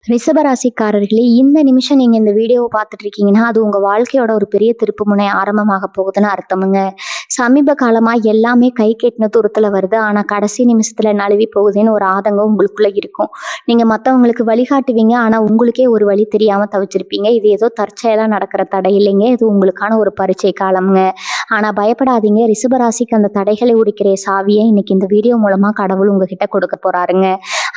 ரிஷபராசிக்காரர்களே, இந்த நிமிஷம் நீங்க இந்த வீடியோவை பார்த்துட்டு இருக்கீங்கன்னா, அது உங்க வாழ்க்கையோட ஒரு பெரிய திருப்புமுனை ஆரம்பமாக போகுதுன்னு அர்த்தமுங்க. சமீப காலமா எல்லாமே கை கெட்டின தூரத்துல வருது. ஆனா கடைசி நிமிஷத்துல நழுவி போகுதுன்னு ஒரு ஆதங்கம் உங்களுக்குள்ள இருக்கும். நீங்க மத்தவங்களுக்கு வழிகாட்டுவீங்க. ஆனா உங்களுக்கே ஒரு வழி தெரியாம தவிச்சிருப்பீங்க. இது ஏதோ தற்செயலா நடக்கிற தடை இல்லைங்க. இது உங்களுக்கான ஒரு பரீட்சை காலம்ங்க. ஆனா பயப்படாதீங்க. ரிஷபராசிக்கு அந்த தடைகளை உடைக்கிற சாவியை இன்னைக்கு இந்த வீடியோ மூலமா கடவுள் உங்ககிட்ட கொடுக்க போறாருங்க.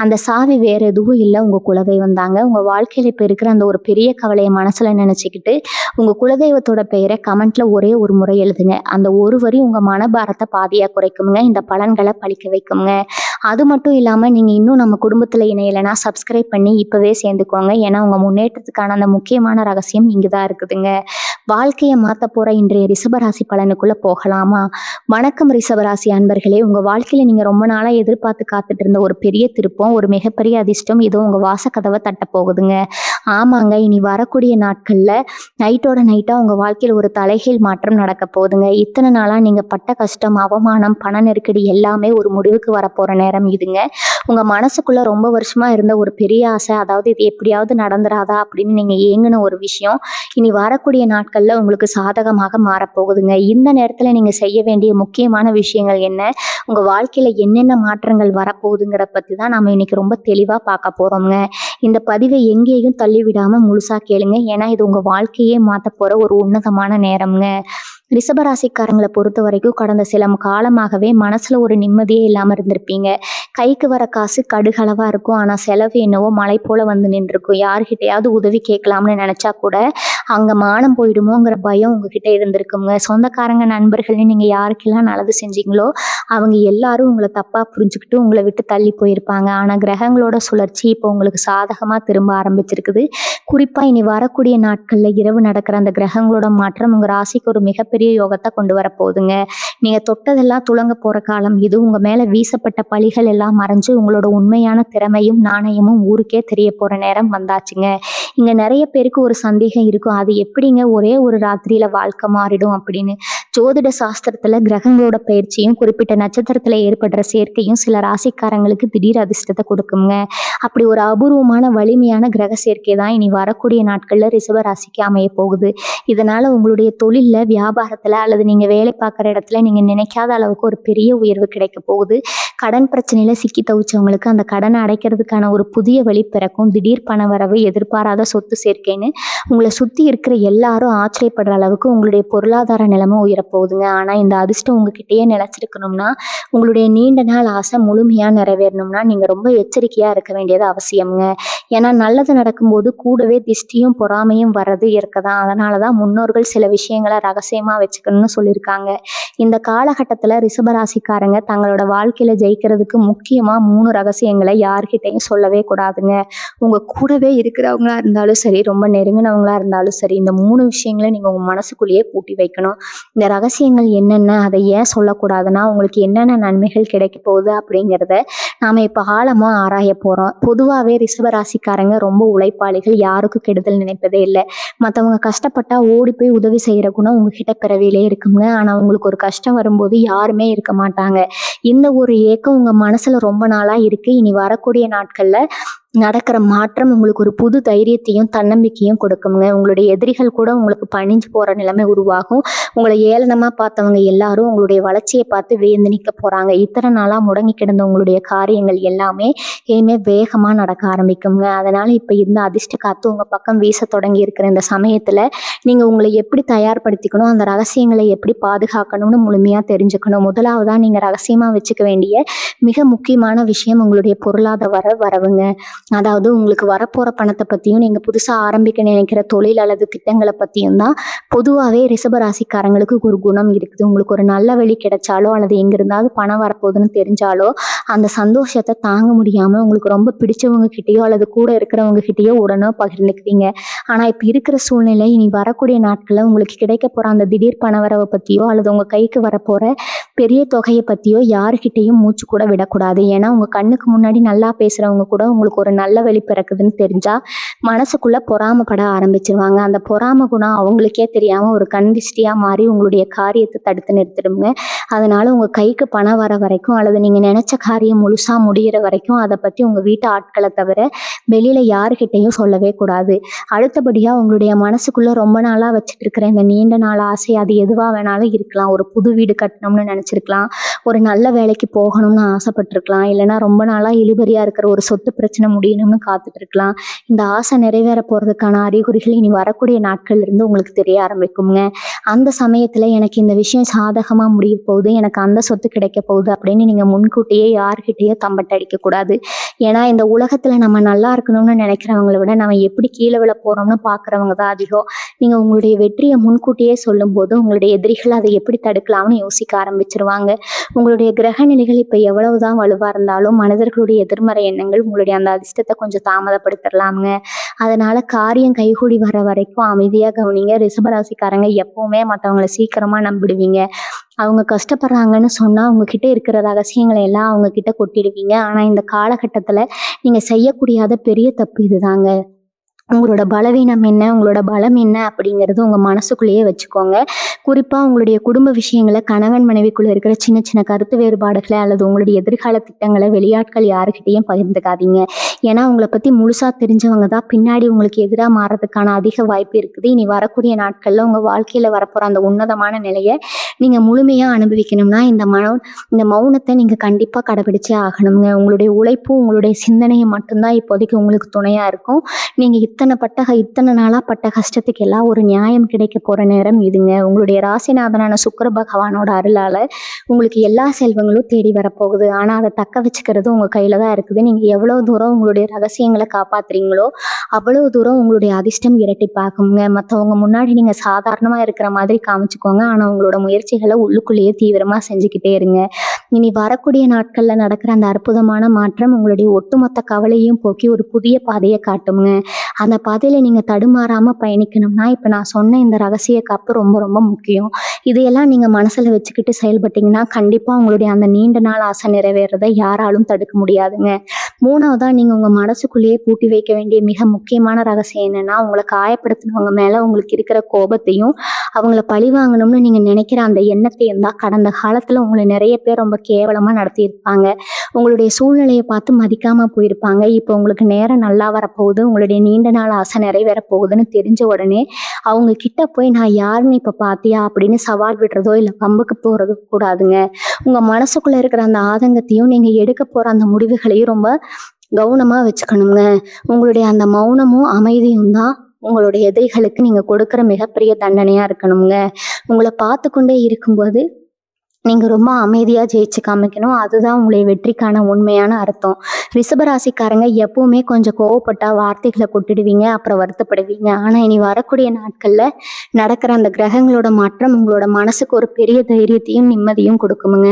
அந்த சாவி வேற எதுவும் இல்லை, உங்க குலதெய்வம் தாங்க. உங்க வாழ்க்கையில இப்ப இருக்கிற அந்த ஒரு பெரிய கவலையை மனசுல நினைச்சுக்கிட்டு உங்க குலதெய்வத்தோட பெயரை கமெண்ட்ல ஒரே ஒரு முறை எழுதுங்க. அந்த ஒரு வரி உங்க மனபாரத்தை பாதியா குறைக்குங்க. இந்த பலன்களை பழிக்க வைக்குங்க. அது மட்டும் இல்லாம நீங்க இன்னும் நம்ம குடும்பத்துல இணையலைன்னா சப்ஸ்கிரைப் பண்ணி இப்பவே சேர்ந்துக்கோங்க. ஏன்னா உங்க முன்னேற்றத்துக்கான அந்த முக்கியமான ரகசியம் இங்குதான் இருக்குதுங்க. வாழ்க்கையை மாத்த போற இன்றைய ரிஷபராசி பலனுக்குள்ள போகலாமா? வணக்கம் ரிஷபராசி அன்பர்களே, உங்க வாழ்க்கையில நீங்க ரொம்ப நாளா எதிர்பார்த்து காத்துட்டு இருந்த ஒரு பெரிய திருப்பம், ஒரு மிகப்பெரிய அதிர்ஷ்டம் இதோ உங்க வாசக்கதவை தட்ட போகுதுங்க. ஆமாங்க, இனி வரக்கூடிய நாட்கள்ல நைட்டோட நைட்டா உங்க வாழ்க்கையில ஒரு தலைகீழ் மாற்றம் நடக்க போகுதுங்க. இத்தனை நாளா நீங்க பட்ட கஷ்டம், அவமானம், பண நெருக்கடி எல்லாமே ஒரு முடிவுக்கு வரப்போற நேரம் இதுங்க. உங்க மனசுக்குள்ள ரொம்ப வருஷமா இருந்த ஒரு பெரிய ஆசை, அதாவது இது எப்படியாவது நடந்துராதா அப்படின்னு நீங்க ஏங்கின ஒரு விஷயம் இனி வரக்கூடிய நாட்கள்ல உங்களுக்கு சாதகமாக மாறப்போகுதுங்க. இந்த நேரத்துல நீங்க செய்ய வேண்டிய முக்கியமான விஷயங்கள் என்ன, உங்க வாழ்க்கையில என்னென்ன மாற்றங்கள் வரப்போகுதுங்கிற பத்தி தான் நாம இன்னைக்கு ரொம்ப தெளிவா பார்க்க போறோம்ங்க. இந்த பதிவை எங்கேயும் தள்ளி விடாம முழுசா கேளுங்க. ஏன்னா இது உங்க வாழ்க்கையே மாத்த போற ஒரு உன்னதமான நேரம்ங்க. ரிஷபராசிக்காரங்களை பொறுத்த வரைக்கும் கடந்த சில காலமாகவே மனசுல ஒரு நிம்மதியே இல்லாம இருந்திருப்பீங்க. கைக்கு வர காசு கடுகளவா இருக்கும். ஆனா செலவு என்னவோ மலை போல வந்து நின்றுருக்கும். யாருகிட்டையாவது உதவி கேட்கலாம்னு நினைச்சா கூட அங்க மானம் போயிடுமோங்கிற பயம் உங்ககிட்ட இருந்திருக்குங்க. சொந்தக்காரங்க, நண்பர்கள்னு நீங்க யாருக்கெல்லாம் நல்லது செஞ்சீங்களோ அவங்க எல்லாரும் உங்களை தப்பா புரிஞ்சுக்கிட்டு உங்களை விட்டு தள்ளி போயிருப்பாங்க. ஆனா கிரகங்களோட சுழற்சி இப்போ உங்களுக்கு சாதகமா திரும்ப ஆரம்பிச்சிருக்குது. குறிப்பா இனி வரக்கூடிய நாட்கள்ல இரவு நடக்கிற அந்த கிரகங்களோட மாற்றம் உங்க ராசிக்கு ஒரு மிகப்பெரிய யோகத்தை கொண்டு வர போகுதுங்க. நீங்க தொட்டதெல்லாம் துலங்க போற காலம் இது. உங்க மேல வீசப்பட்ட பழிகள் எல்லாம் மறைஞ்சு உங்களோட உண்மையான திறமையும் நாணயமும் ஊருக்கே தெரிய போற நேரம் வந்தாச்சுங்க. இங்க நிறைய பேருக்கு ஒரு சந்தேகம் இருக்கும், அது எப்படிங்க ஒரே ஒரு ராத்திரியில வாழ்க்கை மாறிடும் அப்படின்னு. ஜோதிட சாஸ்திரத்துல கிரகங்களோட பயிற்சியும் குறிப்பிட்ட நட்சத்திரத்துல ஏற்படுற சேர்க்கையும் சில ராசிக்காரங்களுக்கு திடீர் அதிர்ஷ்டத்தை கொடுக்குங்க. அப்படி ஒரு அபூர்வமான வலிமையான கிரக சேர்க்கை தான் இனி வரக்கூடிய நாட்கள்ல ரிஷப ராசிக்கு அமைய போகுது. இதனால உங்களுடைய தொழில்ல, வியாபாரத்துல அல்லது நீங்க வேலை பார்க்குற இடத்துல நீங்க நினைக்காத அளவுக்கு ஒரு பெரிய உயர்வு கிடைக்க போகுது. கடன் பிரச்சனையில சிக்கி தவிச்சவங்களுக்கு அந்த கடனை அடைக்கிறதுக்கான ஒரு புதிய வழி பிறக்கும். திடீர் பண வரவு, எதிர்பாராத சொத்து சேர்க்கைன்னு உங்களை சுத்தி இருக்கிற எல்லாரும் ஆச்சரியப்படுற அளவுக்கு உங்களுடைய பொருளாதார நிலைமை உயரப்போகுதுங்க. ஆனா இந்த அதிர்ஷ்டம் உங்ககிட்டயே நிலைச்சிருக்கணும்னா, உங்களுடைய நீண்ட நாள் ஆசை முழுமையா நிறைவேறணும்னா நீங்க ரொம்ப எச்சரிக்கையா இருக்க வேண்டியது அவசியம்ங்க. ஏன்னா நல்லது நடக்கும்போது கூடவே திஷ்டியும் பொறாமையும் வர்றது இருக்கதான். அதனாலதான் முன்னோர்கள் சில விஷயங்களை ரகசியமா வச்சுக்கணும்னு சொல்லியிருக்காங்க. இந்த காலகட்டத்துல ரிஷபராசிக்காரங்க தங்களோட வாழ்க்கையில ஜெயிக்கிறதுக்கு முக்கியமா 3 ரகசியங்களை யார்கிட்டையும் சொல்லவே கூடாதுங்க. உங்க கூடவே இருக்கிறவங்களா இருந்தாலும் சரி, ரொம்ப நெருங்கினவங்களா இருந்தாலும் சரி, இந்த 3 விஷயங்களை நீங்க உங்க மனசுக்குள்ளேயே பூட்டி வைக்கணும். இந்த ரகசியங்கள் என்னென்ன, அதை ஏன் சொல்லக்கூடாதுன்னா உங்களுக்கு என்னென்ன நன்மைகள் கிடைக்க போகுது அப்படிங்கிறத நாம இப்ப ஆழமா ஆராய போறோம். பொதுவாகவே ரிஷபராசிக்காரங்க ரொம்ப உழைப்பாளிகள், யாருக்கும் கெடுதல் நினைப்பதே இல்லை. மற்றவங்க கஷ்டப்பட்டா ஓடி போய் உதவி செய்யற குணம் உங்ககிட்ட பிறவிலே இருக்குங்க. ஆனா உங்களுக்கு ஒரு கஷ்டம் வரும்போது யாருமே இருக்க மாட்டாங்க. இந்த ஒரு ஏக்கம் உங்க மனசுல ரொம்ப நாளா இருக்கு. இனி வரக்கூடிய நாட்கள்ல நடக்கிற மாற்றம் உங்களுக்கு ஒரு புது தைரியத்தையும் தன்னம்பிக்கையும் கொடுக்குங்க. உங்களுடைய எதிரிகள் கூட உங்களுக்கு பணிஞ்சு போற நிலைமை உருவாகும். உங்களை ஏளனமா பார்த்தவங்க எல்லாரும் உங்களுடைய வளர்ச்சியை பார்த்து வியந்து நிற்க போறாங்க. இத்தனை நாளா முடங்கி கிடந்த உங்களுடைய காரியங்கள் எல்லாமே இனிமே வேகமா நடக்க ஆரம்பிக்குங்க. அதனால இப்ப இந்த அதிர்ஷ்ட காத்து உங்க பக்கம் வீச தொடங்கி இருக்கிற இந்த சமயத்துல நீங்க உங்களை எப்படி தயார்படுத்திக்கணும், அந்த ரகசியங்களை எப்படி பாதுகாக்கணும்னு முழுமையா தெரிஞ்சுக்கணும். முதலாவதா நீங்க ரகசியமா வச்சுக்க வேண்டிய மிக முக்கியமான விஷயம் உங்களுடைய பொருளாதார வரவுங்க. அதாவது உங்களுக்கு வரப்போற பணத்தை பத்தியும், நீங்க புதுசா ஆரம்பிக்க நினைக்கிற தொழில் அல்லது திட்டங்களை பத்தியும் தான். பொதுவாகவே ரிஷபராசிக்காரங்களுக்கு ஒரு குணம் இருக்குது. உங்களுக்கு ஒரு நல்ல வழி கிடைச்சாலோ அல்லது எங்கிருந்தாவது பணம் வரப்போகுதுன்னு தெரிஞ்சாலோ அந்த சந்தோஷத்தை தாங்க முடியாம உங்களுக்கு ரொம்ப பிடிச்சவங்க கிட்டேயோ அல்லது கூட இருக்கிறவங்க கிட்டேயோ உடனே பகிர்ந்துக்குவீங்க. ஆனால் இப்போ இருக்கிற சூழ்நிலை இனி வரக்கூடிய நாட்களில் உங்களுக்கு கிடைக்க போகிற அந்த திடீர் பணவரவை பற்றியோ அல்லது உங்கள் கைக்கு வரப்போகிற பெரிய தொகையை பற்றியோ யாருக்கிட்டையும் மூச்சு கூட விடக்கூடாது. ஏன்னா உங்கள் கண்ணுக்கு முன்னாடி நல்லா பேசுகிறவங்க கூட உங்களுக்கு ஒரு நல்ல வழி பிறக்குதுன்னு தெரிஞ்சால் மனசுக்குள்ளே பொறாமப்பட ஆரம்பிச்சிருவாங்க. அந்த பொறாம குணம் அவங்களுக்கே தெரியாமல் ஒரு கண் திஷ்டியாக மாறி உங்களுடைய காரியத்தை தடுத்து நிறுத்திடுங்க. அதனால் உங்கள் கைக்கு பணம் வர வரைக்கும் அல்லது நீங்கள் நினச்ச காரியம் முழுசாக முடிகிற வரைக்கும் அதை பற்றி உங்கள் வீட்டு ஆட்களை தவிர வெளியில் யாருக்கிட்டையும் சொல்லவே கூடாது. அடுத்தபடியாக உங்களுடைய மனசுக்குள்ளே ரொம்ப நாளாக வச்சுட்டு இருக்கிற இந்த நீண்ட நாள் ஆசை அது எதுவாக வேணாலும் இருக்கலாம். ஒரு புது வீடு கட்டணும்னு நினச்சிருக்கலாம், ஒரு நல்ல வேலைக்கு போகணும்னு ஆசைப்பட்டிருக்கலாம், இல்லைனா ரொம்ப நாளாக இழுபறியாக இருக்கிற ஒரு சொத்து பிரச்சனை முடியணும்னு காத்துட்ருக்கலாம். இந்த ஆசை நிறைவேற போகிறதுக்கான அறிகுறிகள் இனி வரக்கூடிய நாட்கள் இருந்து உங்களுக்கு தெரிய ஆரம்பிக்குங்க. அந்த சமயத்தில் எனக்கு இந்த விஷயம் சாதகமாக முடிய போகுது, எனக்கு அந்த சொத்து கிடைக்க போகுது அப்படின்னு நீங்கள் முன்கூட்டியே யார்கிட்டேயோ தம்பட்டை அடிக்கக்கூடாது. ஏன்னா இந்த உலகத்தில் நம்ம நல்லா இருக்கணும்னு நினைக்கிறவங்கள விட நம்ம எப்படி கீழே விழ போகிறோம்னு பார்க்குறவங்க தான் அதிகம். நீங்கள் உங்களுடைய வெற்றியை முன்கூட்டியே சொல்லும்போது உங்களுடைய எதிரிகள் அதை எப்படி தடுக்கலாம்னு யோசிக்க ஆரம்பிச்சிருவாங்க. உங்களுடைய கிரக நிலைகள் இப்போ எவ்வளவு தான் வலுவாக இருந்தாலும் மனிதர்களுடைய எதிர்மறை எண்ணங்கள் உங்களுடைய அந்த அதிர்ஷ்டத்தை கொஞ்சம் தாமதப்படுத்திடலாமுங்க. அதனால் காரியம் கைகூடி வர வரைக்கும் அமைதியாக கவனிங்க. ரிஷபராசிக்காரங்க எப்போவுமே மற்றவங்களை சீக்கிரமாக நம்பிடுவீங்க. அவங்க கஷ்டப்படுறாங்கன்னு சொன்னால் அவங்கக்கிட்ட இருக்கிற ரகசியங்களை எல்லாம் அவங்கக்கிட்ட கொட்டிடுவீங்க. ஆனால் இந்த காலகட்டத்தில் நீங்கள் செய்யக்கூடியாத பெரிய தப்பு இதுதாங்க. உங்களோட பலவீனம் என்ன, உங்களோட பலம் என்ன அப்படிங்கிறது உங்கள் மனசுக்குள்ளேயே வச்சுக்கோங்க. குறிப்பாக உங்களுடைய குடும்ப விஷயங்களை, கணவன் மனைவிக்குள்ளே இருக்கிற சின்ன சின்ன கருத்து வேறுபாடுகளை அல்லது உங்களுடைய எதிர்கால திட்டங்களை வெளியாட்கள் யாருக்கிட்டையும் பகிர்ந்துக்காதீங்க. ஏன்னா உங்களை பற்றி முழுசாக தெரிஞ்சவங்க தான் பின்னாடி உங்களுக்கு எதிராக மாறதுக்கான அதிக வாய்ப்பு இருக்குது. இனி வரக்கூடிய நாட்களில் உங்கள் வாழ்க்கையில் வரப்போகிற அந்த உன்னதமான நிலையை நீங்கள் முழுமையாக அனுபவிக்கணும்னா இந்த மௌனத்தை நீங்கள் கண்டிப்பாக கடைபிடிச்சே ஆகணுங்க. உங்களுடைய உழைப்பும் உங்களுடைய சிந்தனையும் மட்டும்தான் இப்போதைக்கு உங்களுக்கு துணையாக இருக்கும். நீங்கள் இத்தனை நாளாக பட்ட கஷ்டத்துக்கு எல்லாம் ஒரு நியாயம் கிடைக்க போகிற நேரம் இதுங்க. உங்களுடைய ராசிநாதனான சுக்கிர பகவானோட அருளால் உங்களுக்கு எல்லா செல்வங்களும் தேடி வரப்போகுது. ஆனால் அதை தக்க வச்சுக்கிறது உங்கள் கையில் தான் இருக்குது. நீங்கள் எவ்வளோ தூரம் உங்களுடைய ரகசியங்களை காப்பாற்றுறீங்களோ அவ்வளோ தூரம் உங்களுடைய அதிர்ஷ்டம் இரட்டிப்பாகுங்க. மற்றவங்க முன்னாடி நீங்கள் சாதாரணமாக இருக்கிற மாதிரி காமிச்சுக்கோங்க, ஆனால் உங்களோட முயற்சிகளை உள்ளுக்குள்ளேயே தீவிரமாக செஞ்சுக்கிட்டே இருங்க. இனி வரக்கூடிய நாட்களில் நடக்கிற அந்த அற்புதமான மாற்றம் உங்களுடைய ஒட்டுமொத்த கவலையும் போக்கி ஒரு புதிய பாதையை காட்டுங்க. அந்த பாதையில் நீங்கள் தடுமாறாமல் பயணிக்கணும்னா இப்போ நான் சொன்ன இந்த ரகசிய காப்பு ரொம்ப ரொம்ப முக்கியம். இதையெல்லாம் நீங்கள் மனசில் வச்சுக்கிட்டு செயல்பட்டிங்கன்னா கண்டிப்பாக உங்களுடைய அந்த நீண்ட நாள் ஆசை நிறைவேறதை யாராலும் தடுக்க முடியாதுங்க. மூணாவதாக நீங்கள் உங்கள் மனசுக்குள்ளேயே பூட்டி வைக்க வேண்டிய மிக முக்கியமான ரகசியம் என்னென்னா, உங்களை காயப்படுத்தினவங்க மேலே உங்களுக்கு இருக்கிற கோபத்தையும் அவங்கள பழி வாங்கணும்னு நீங்கள் நினைக்கிற அந்த எண்ணத்தையும் தான். கடந்த காலத்தில் உங்களை நிறைய பேர் ரொம்ப கேவலமாக நடத்தியிருப்பாங்க, உங்களுடைய சூழ்நிலையை பார்த்து மதிக்காமல் போயிருப்பாங்க. இப்போ உங்களுக்கு நேரம் நல்லா வரப்போகுது, உங்களுடைய நீண்ட நாள் ஆசை நிறைவேற போகுதுன்னு தெரிஞ்ச உடனே அவங்க கிட்ட போய் நான் யாருன்னு இப்போ பார்த்தியா அப்படின்னு சவால் விடுறதோ இல்லை பம்புக்கு போகிறதோ கூடாதுங்க. உங்கள் மனசுக்குள்ளே இருக்கிற அந்த ஆதங்கத்தையும் நீங்கள் எடுக்க போகிற அந்த முடிவுகளையும் ரொம்ப கவனமாக வச்சுக்கணுங்க. உங்களுடைய அந்த மௌனமும் அமைதியும் தான் உங்களுடைய எதிரிகளுக்கு நீங்கள் கொடுக்குற மிகப்பெரிய தண்டனையாக இருக்கணுங்க. உங்களை பார்த்து கொண்டே இருக்கும்போது நீங்கள் ரொம்ப அமைதியாக ஜெயிச்சு காமிக்கணும். அதுதான் உங்களுடைய வெற்றிக்கான உண்மையான அர்த்தம். ரிஷபராசிக்காரங்க எப்பவுமே கொஞ்சம் கோவப்பட்டால் வார்த்தைகளை கொட்டிடுவீங்க, அப்புறம் வருத்தப்படுவீங்க. ஆனால் இனி வரக்கூடிய நாட்களில் நடக்கிற அந்த கிரகங்களோட மாற்றம் உங்களோட மனசுக்கு ஒரு பெரிய தைரியத்தையும் நிம்மதியும் கொடுக்குமுங்க.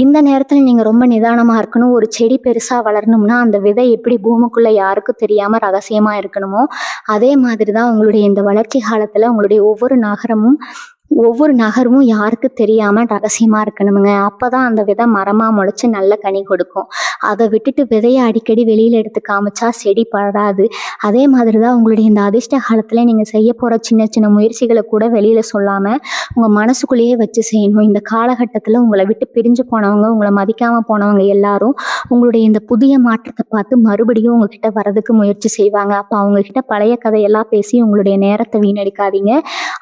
இந்த நேரத்தில் நீங்கள் ரொம்ப நிதானமாக இருக்கணும். ஒரு செடி பெருசாக வளரணும்னா அந்த விதை எப்படி பூமிக்குள்ளே யாருக்கும் தெரியாமல் ரகசியமாக இருக்கணுமோ அதே மாதிரி தான் உங்களுடைய இந்த வளர்ச்சி காலத்தில் உங்களுடைய ஒவ்வொரு நகரமும் யாருக்கு தெரியாமல் ரகசியமாக இருக்கணுமுங்க. அப்போ தான் அந்த விதை மரமாக முளைச்சி நல்ல கனி கொடுக்கும். அதை விட்டுட்டு விதையை அடிக்கடி வெளியில் எடுத்து காமிச்சா செடி படாது. அதே மாதிரி தான் உங்களுடைய இந்த அதிர்ஷ்ட காலத்தில் நீங்கள் செய்ய போகிற சின்ன சின்ன முயற்சிகளை கூட வெளியில் சொல்லாமல் உங்கள் மனசுக்குள்ளேயே வச்சு செய்யணும். இந்த காலகட்டத்தில் உங்களை விட்டு பிரிஞ்சு போனவங்க, உங்களை மதிக்காமல் போனவங்க எல்லாரும் உங்களுடைய இந்த புதிய மாற்றத்தை பார்த்து மறுபடியும் உங்ககிட்ட வரதுக்கு முயற்சி செய்வாங்க. அப்போ அவங்கக்கிட்ட பழைய கதையெல்லாம் பேசி உங்களுடைய நேரத்தை வீணடிக்காதீங்க.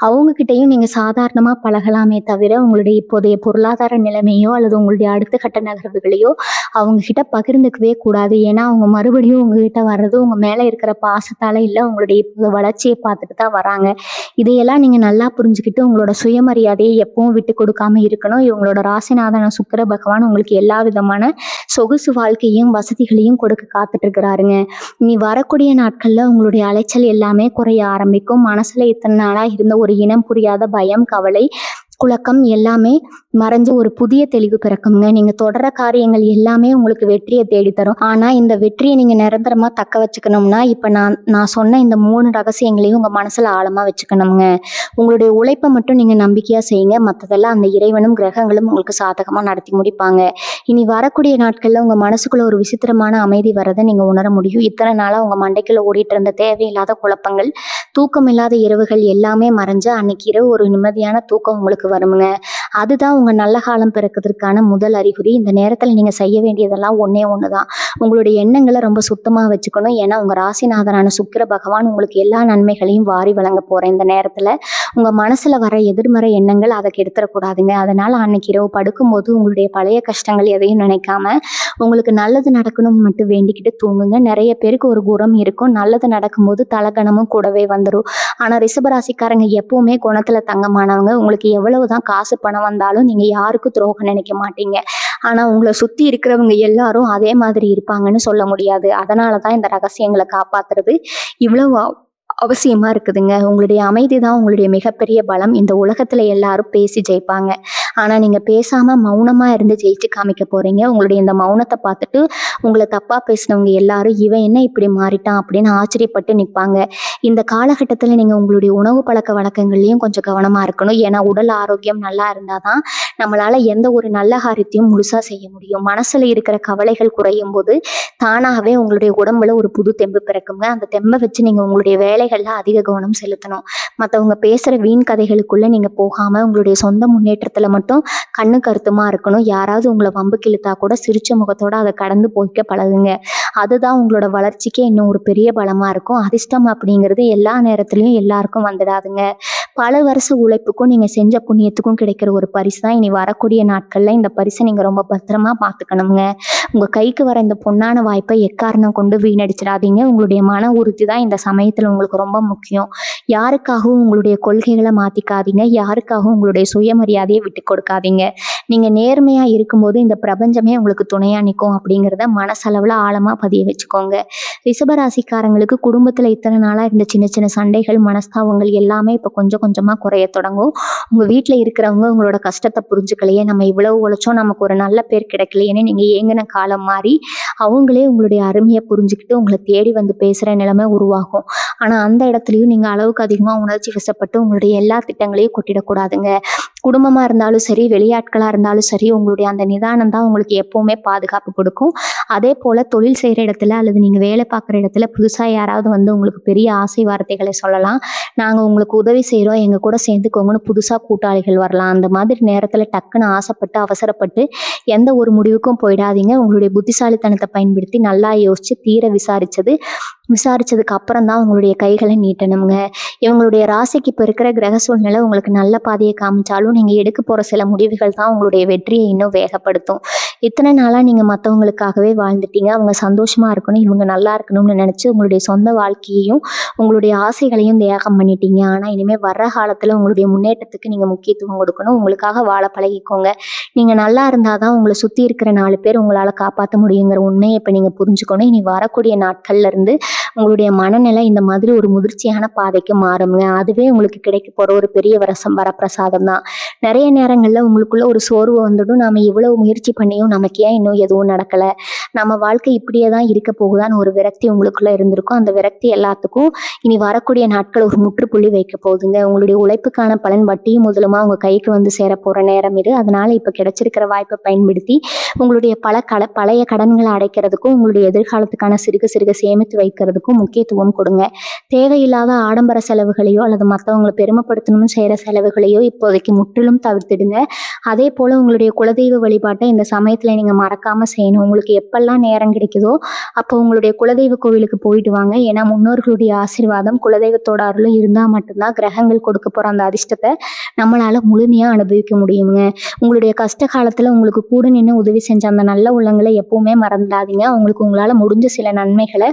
அவங்கக்கிட்டையும் நீங்கள் சாதாரணமாக பழகலாமே தவிர உங்களுடைய இப்போதைய பொருளாதார நிலைமையோ அல்லது உங்களுடைய அடுத்த கட்ட நகர்வுகளையோ அவங்கக்கிட்ட பகிர்ந்துக்கவே கூடாது. ஏன்னா அவங்க மறுபடியும் உங்ககிட்ட வர்றது உங்கள் மேலே இருக்கிற பாசத்தால் இல்லை, உங்களுடைய இப்போ வளர்ச்சியை பார்த்துட்டு தான் வராங்க. இதையெல்லாம் நீங்கள் நல்லா புரிஞ்சுக்கிட்டு உங்களோட சுயமரியாதையை எப்பவும் விட்டு கொடுக்காம இருக்கணும். இவங்களோட ராசிநாதன சுக்கிர பகவான் உங்களுக்கு எல்லா விதமான சொகுசு வாழ்க்கையும் வசதிகளையும் கொடுக்க காத்துட்டு இருக்கிறாருங்க. இனி வரக்கூடிய நாட்களில் உங்களுடைய அலைச்சல் எல்லாமே குறைய ஆரம்பிக்கும். மனசில் இத்தனை நாளாக இருந்த ஒரு இனம் புரியாத பயம், கவலை, குழக்கம் எல்லாமே மறைஞ்சு ஒரு புதிய தெளிவு பிறக்குங்க. நீங்க தொடர காரியங்கள் எல்லாமே உங்களுக்கு வெற்றியை தேடித்தரும். ஆனா இந்த வெற்றியை நீங்க நிரந்தரமா தக்க வச்சுக்கணும்னா இப்ப நான் சொன்ன இந்த 3 ரகசியங்களையும் உங்க மனசுல ஆழமா வச்சுக்கணுங்க. உங்களுடைய உழைப்பை மட்டும் நீங்க நம்பிக்கையா செய்யுங்க. மற்றதெல்லாம் அந்த இறைவனும் கிரகங்களும் உங்களுக்கு சாதகமா நடத்தி முடிப்பாங்க. இனி வரக்கூடிய நாட்கள்ல உங்க மனசுக்குள்ள ஒரு விசித்திரமான அமைதி வரதை நீங்க உணர முடியும். இத்தனை நாளா உங்க மண்டைக்குள்ள ஓடிட்டு இருந்த தேவையில்லாத குழப்பங்கள், தூக்கம் இல்லாத இரவுகள் எல்லாமே மறைஞ்சு அன்னைக்கு இரவு ஒரு நிம்மதியான தூக்கம் உங்களுக்கு வருமுங்க. அதுதான் உங்க நல்ல காலம் பிறக்கிறதுக்கான முதல் அறிகுறி. இந்த நேரத்துல நீங்க செய்ய வேண்டியதெல்லாம் ஒண்ணே ஒண்ணுதான். உங்களுடைய எண்ணங்களை ரொம்ப சுத்தமா வச்சுக்கணும். ஏன்னா உங்க ராசிநாதனான சுக்கிர பகவான் உங்களுக்கு எல்லா நன்மைகளையும் வாரி வழங்க போற இந்த நேரத்துல உங்க மனசுல வர எதிர்மறை எண்ணங்கள் அதை கெடுத்துடக்கூடாதுங்க. அதனால அன்னைக்கு இரவு படுக்கும்போது உங்களுடைய பழைய கஷ்டங்கள் எதையும் நினைக்காம உங்களுக்கு நல்லது நடக்கணும்னு மட்டும் வேண்டிக்கிட்டு தூங்குங்க. நிறைய பேருக்கு ஒரு குணம் இருக்கும், நல்லது நடக்கும்போது தலகணமும் கூடவே வந்துடும். ஆனா ரிஷபராசிக்காரங்க எப்பவுமே குணத்துல தங்கமானவங்க. உங்களுக்கு எவ்வளவுதான் காசு பணம் வந்தாலும் நீங்க யாருக்கும் துரோகம் நினைக்க மாட்டீங்க. ஆனா உங்களை சுத்தி இருக்கிறவங்க எல்லாரும் அதே மாதிரி இருப்பாங்கன்னு சொல்ல முடியாது. அதனாலதான் இந்த ரகசியங்களை காப்பாத்துறது இவ்வளவு அவசியமா இருக்குதுங்க. உங்களுடைய அமைதி தான் உங்களுடைய மிகப்பெரிய பலம். இந்த உலகத்துல எல்லாரும் பேசி ஜெயிப்பாங்க. ஆனா நீங்க பேசாம மௌனமா இருந்து ஜெயிச்சு காமிக்க போறீங்க. உங்களுடைய இந்த மௌனத்தை பார்த்துட்டு உங்களை தப்பா பேசினவங்க எல்லாரும் இவன் என்ன இப்படி மாறிட்டான் அப்படின்னு ஆச்சரியப்பட்டு நிற்பாங்க. இந்த காலகட்டத்துல நீங்க உங்களுடைய உணவு பழக்க வழக்கங்கள்லயும் கொஞ்சம் கவனமா இருக்கணும். ஏன்னா உடல் ஆரோக்கியம் நல்லா இருந்தாதான் நம்மளால எந்த ஒரு நல்ல காரியத்தையும் முழுசா செய்ய முடியும். மனசுல இருக்கிற கவலைகள் குறையும் போது தானாகவே உங்களுடைய உடம்புல ஒரு புது தெம்பு பிறக்குங்க. அந்த தெம்பை வச்சு நீங்க உங்களுடைய வேலைகள்ல அதிக கவனம் செலுத்தணும். மற்றவங்க பேசுற வீண் கதைகளுக்குள்ள நீங்க போகாம உங்களுடைய சொந்த முன்னேற்றத்துல மட்டும் கண்ணு கருத்துமா இருக்கணும். யாராவது உங்களை வம்புக்கு இழுத்தா கூட சிரிச்ச முகத்தோட அதை கடந்து போய்க்க பழகுங்க. அதுதான் உங்களோட வளர்ச்சிக்கே இன்னும் ஒரு பெரிய பலமா இருக்கும். அதிர்ஷ்டம் அப்படிங்கிறது எல்லா நேரத்துலயும் எல்லாருக்கும் வந்துடாதுங்க. பல வருஷ உழைப்புக்கும் நீங்க செஞ்ச புண்ணியத்துக்கும் கிடைக்கிற ஒரு பரிசு தான். இனி வரக்கூடிய நாட்கள்ல இந்த பரிசை நீங்க ரொம்ப பத்திரமா பார்த்துக்கணுங்க. உங்க கைக்கு வர இந்த பொன்னான வாய்ப்பை எக்காரணம் கொண்டு வீணடிச்சிடாதீங்க. உங்களுடைய மன உறுதி தான் இந்த சமயத்துல உங்களுக்கு ரொம்ப முக்கியம். யாருக்காகவும் உங்களுடைய கொள்கைகளை மாத்திக்காதீங்க. யாருக்காகவும் உங்களுடைய சுயமரியாதையை விட்டு கொடுக்காதீங்க. நீங்க நேர்மையா இருக்கும்போது இந்த பிரபஞ்சமே உங்களுக்கு துணையா நிற்கும் அப்படிங்கிறத மனசளவுல ஆழமா பதிய வச்சுக்கோங்க. ரிஷபராசிக்காரங்களுக்கு குடும்பத்துல இத்தனை நாளா இருந்த சின்ன சின்ன சண்டைகள், மனஸ்தாபங்கள் எல்லாமே இப்ப கொஞ்சம் கொஞ்சமா குறைய தொடங்கும். உங்க வீட்டுல இருக்கிறவங்க உங்களோட கஷ்டத்தை புரிஞ்சுக்கலையே, நம்ம இவ்வளவு உழைச்சோம் நமக்கு ஒரு நல்ல பேர் கிடைக்கலையேன்னு நீங்க ஏங்கின காலம் மாறி அவங்களே உங்களுடைய அருமையை புரிஞ்சுக்கிட்டு உங்களை தேடி வந்து பேசுற நிலைமை உருவாகும். ஆனா அந்த இடத்துலயும் நீங்க அளவுக்கு அதிகமா உணர்ச்சி வசப்பட்டு உங்களுடைய எல்லா திட்டங்களையும் கொட்டிடக்கூடாதுங்க. குடும்பமா இருந்தாலும் சரி, வெளியாட்களா இருந்தாலும் சரி, உங்களுடைய அந்த நிதானம் தான் உங்களுக்கு எப்பவுமே பாதுகாப்பு கொடுக்கும். அதே போல தொழில் செய்யற இடத்துல அல்லது நீங்க வேலை பார்க்குற இடத்துல புதுசா யாராவது வந்து உங்களுக்கு பெரிய ஆசை வார்த்தைகளை சொல்லலாம். நாங்க உங்களுக்கு உதவி செய்யறோம், எங்க கூட சேர்ந்துக்கோங்கன்னு புதுசா கூட்டாளிகள் வரலாம். அந்த மாதிரி நேரத்துல டக்குன்னு ஆசைப்பட்டு அவசரப்பட்டு எந்த ஒரு முடிவுக்கும் போயிடாதீங்க. உங்களுடைய புத்திசாலித்தனத்தை பயன்படுத்தி நல்லா யோசிச்சு தீர விசாரிச்சதுக்கு அப்புறம் தான் உங்களுடைய கைகளை நீட்டணுங்க. இவங்களுடைய ராசிக்கு இப்போ இருக்கிற கிரக சூழ்நிலை உங்களுக்கு நல்ல பாதையை காமிச்சாலும் நீங்க எடுக்க போற சில முடிவுகள் தான் உங்களுடைய வெற்றியை இன்னும் வேகப்படுத்தும். இத்தனை நாளா நீங்க மற்றவங்களுக்காகவே வாழ்ந்துட்டீங்க. அவங்க சந்தோஷமா இருக்கணும், இவங்க நல்லா இருக்கணும்னு நினைச்சு உங்களுடைய சொந்த வாழ்க்கையையும் உங்களுடைய ஆசைகளையும் தியாகம் பண்ணிட்டீங்க. ஆனா இனிமே வர்ற காலத்துல உங்களுடைய முன்னேற்றத்துக்கு நீங்க முக்கியத்துவம் கொடுக்கணும். உங்களுக்காக வாழ பழகிக்கோங்க. நீங்க நல்லா இருந்தாதான் உங்களை சுத்தி இருக்கிற 4 பேர் உங்களால காப்பாற்ற முடியுங்கிற உண்மையை இப்ப நீங்க புரிஞ்சுக்கணும். இனி வரக்கூடிய நாட்கள்ல இருந்து உங்களுடைய மனநிலை இந்த மாதிரி ஒரு முதிர்ச்சியான பாதைக்கு மாறுங்க. அதுவே உங்களுக்கு கிடைக்க போற ஒரு பெரிய வரப்பிரசாதம் தான். நிறைய நேரங்கள்ல உங்களுக்குள்ள ஒரு சோர்வு வந்துடும். நாம இவ்வளவு முயற்சி பண்ணியும் நமக்கு ஏன் இன்னும் எதுவும் நடக்கல, நம்ம வாழ்க்கை இப்படியே தான் இருக்க போகுதான்னு ஒரு விரக்தி உங்களுக்குள்ள இருந்திருக்கும். அந்த விரக்தி எல்லாத்துக்கும் இனி வரக்கூடிய நாட்கள் ஒரு முற்றுப்புள்ளி வைக்க போகுதுங்க. உங்களுடைய உழைப்புக்கான பலன் வட்டியும் முதலுமா உங்க கைக்கு வந்து சேர போற நேரம் இது. அதனால இப்ப கிடைச்சிருக்கிற வாய்ப்பை பயன்படுத்தி உங்களுடைய பழைய கடன்களை அடைக்கிறதுக்கும் உங்களுடைய எதிர்காலத்துக்கான சிறுக சிறுக சேமித்து வைக்கிறதுக்கும் முக்கியத்துவம் கொடுங்க. தேவையில்லாத ஆடம்பர செலவுகளையோ அல்லது மற்றவங்களை பெருமைப்படுத்தணும்னு செய்யற செலவுகளையோ இப்போதைக்கு முற்றிலும் தவிர்த்திடுங்க. அதே போல உங்களுடைய குலதெய்வ வழிபாட்டை இந்த சமயத்துல நீங்க மறக்காம செய்யணும். உங்களுக்கு எப்பெல்லாம் நேரம் கிடைக்குதோ அப்போ உங்களுடைய குலதெய்வ கோவிலுக்கு போயிட்டு வாங்க. ஏன்னா முன்னோர்களுடைய ஆசீர்வாதம், குலதெய்வத்தோட அருளும் இருந்தா மட்டும்தான் கிரகங்கள் கொடுக்க போற அந்த அதிர்ஷ்டத்தை நம்மளால முழுமையா அனுபவிக்க முடியுங்க. உங்களுடைய கஷ்ட காலத்துல உங்களுக்கு கூட நின்று உதவி செஞ்ச அந்த நல்ல உள்ளங்களை எப்பவுமே மறந்துடாதீங்க. அவங்களுக்கு உங்களால முடிஞ்ச சில நன்மைகளை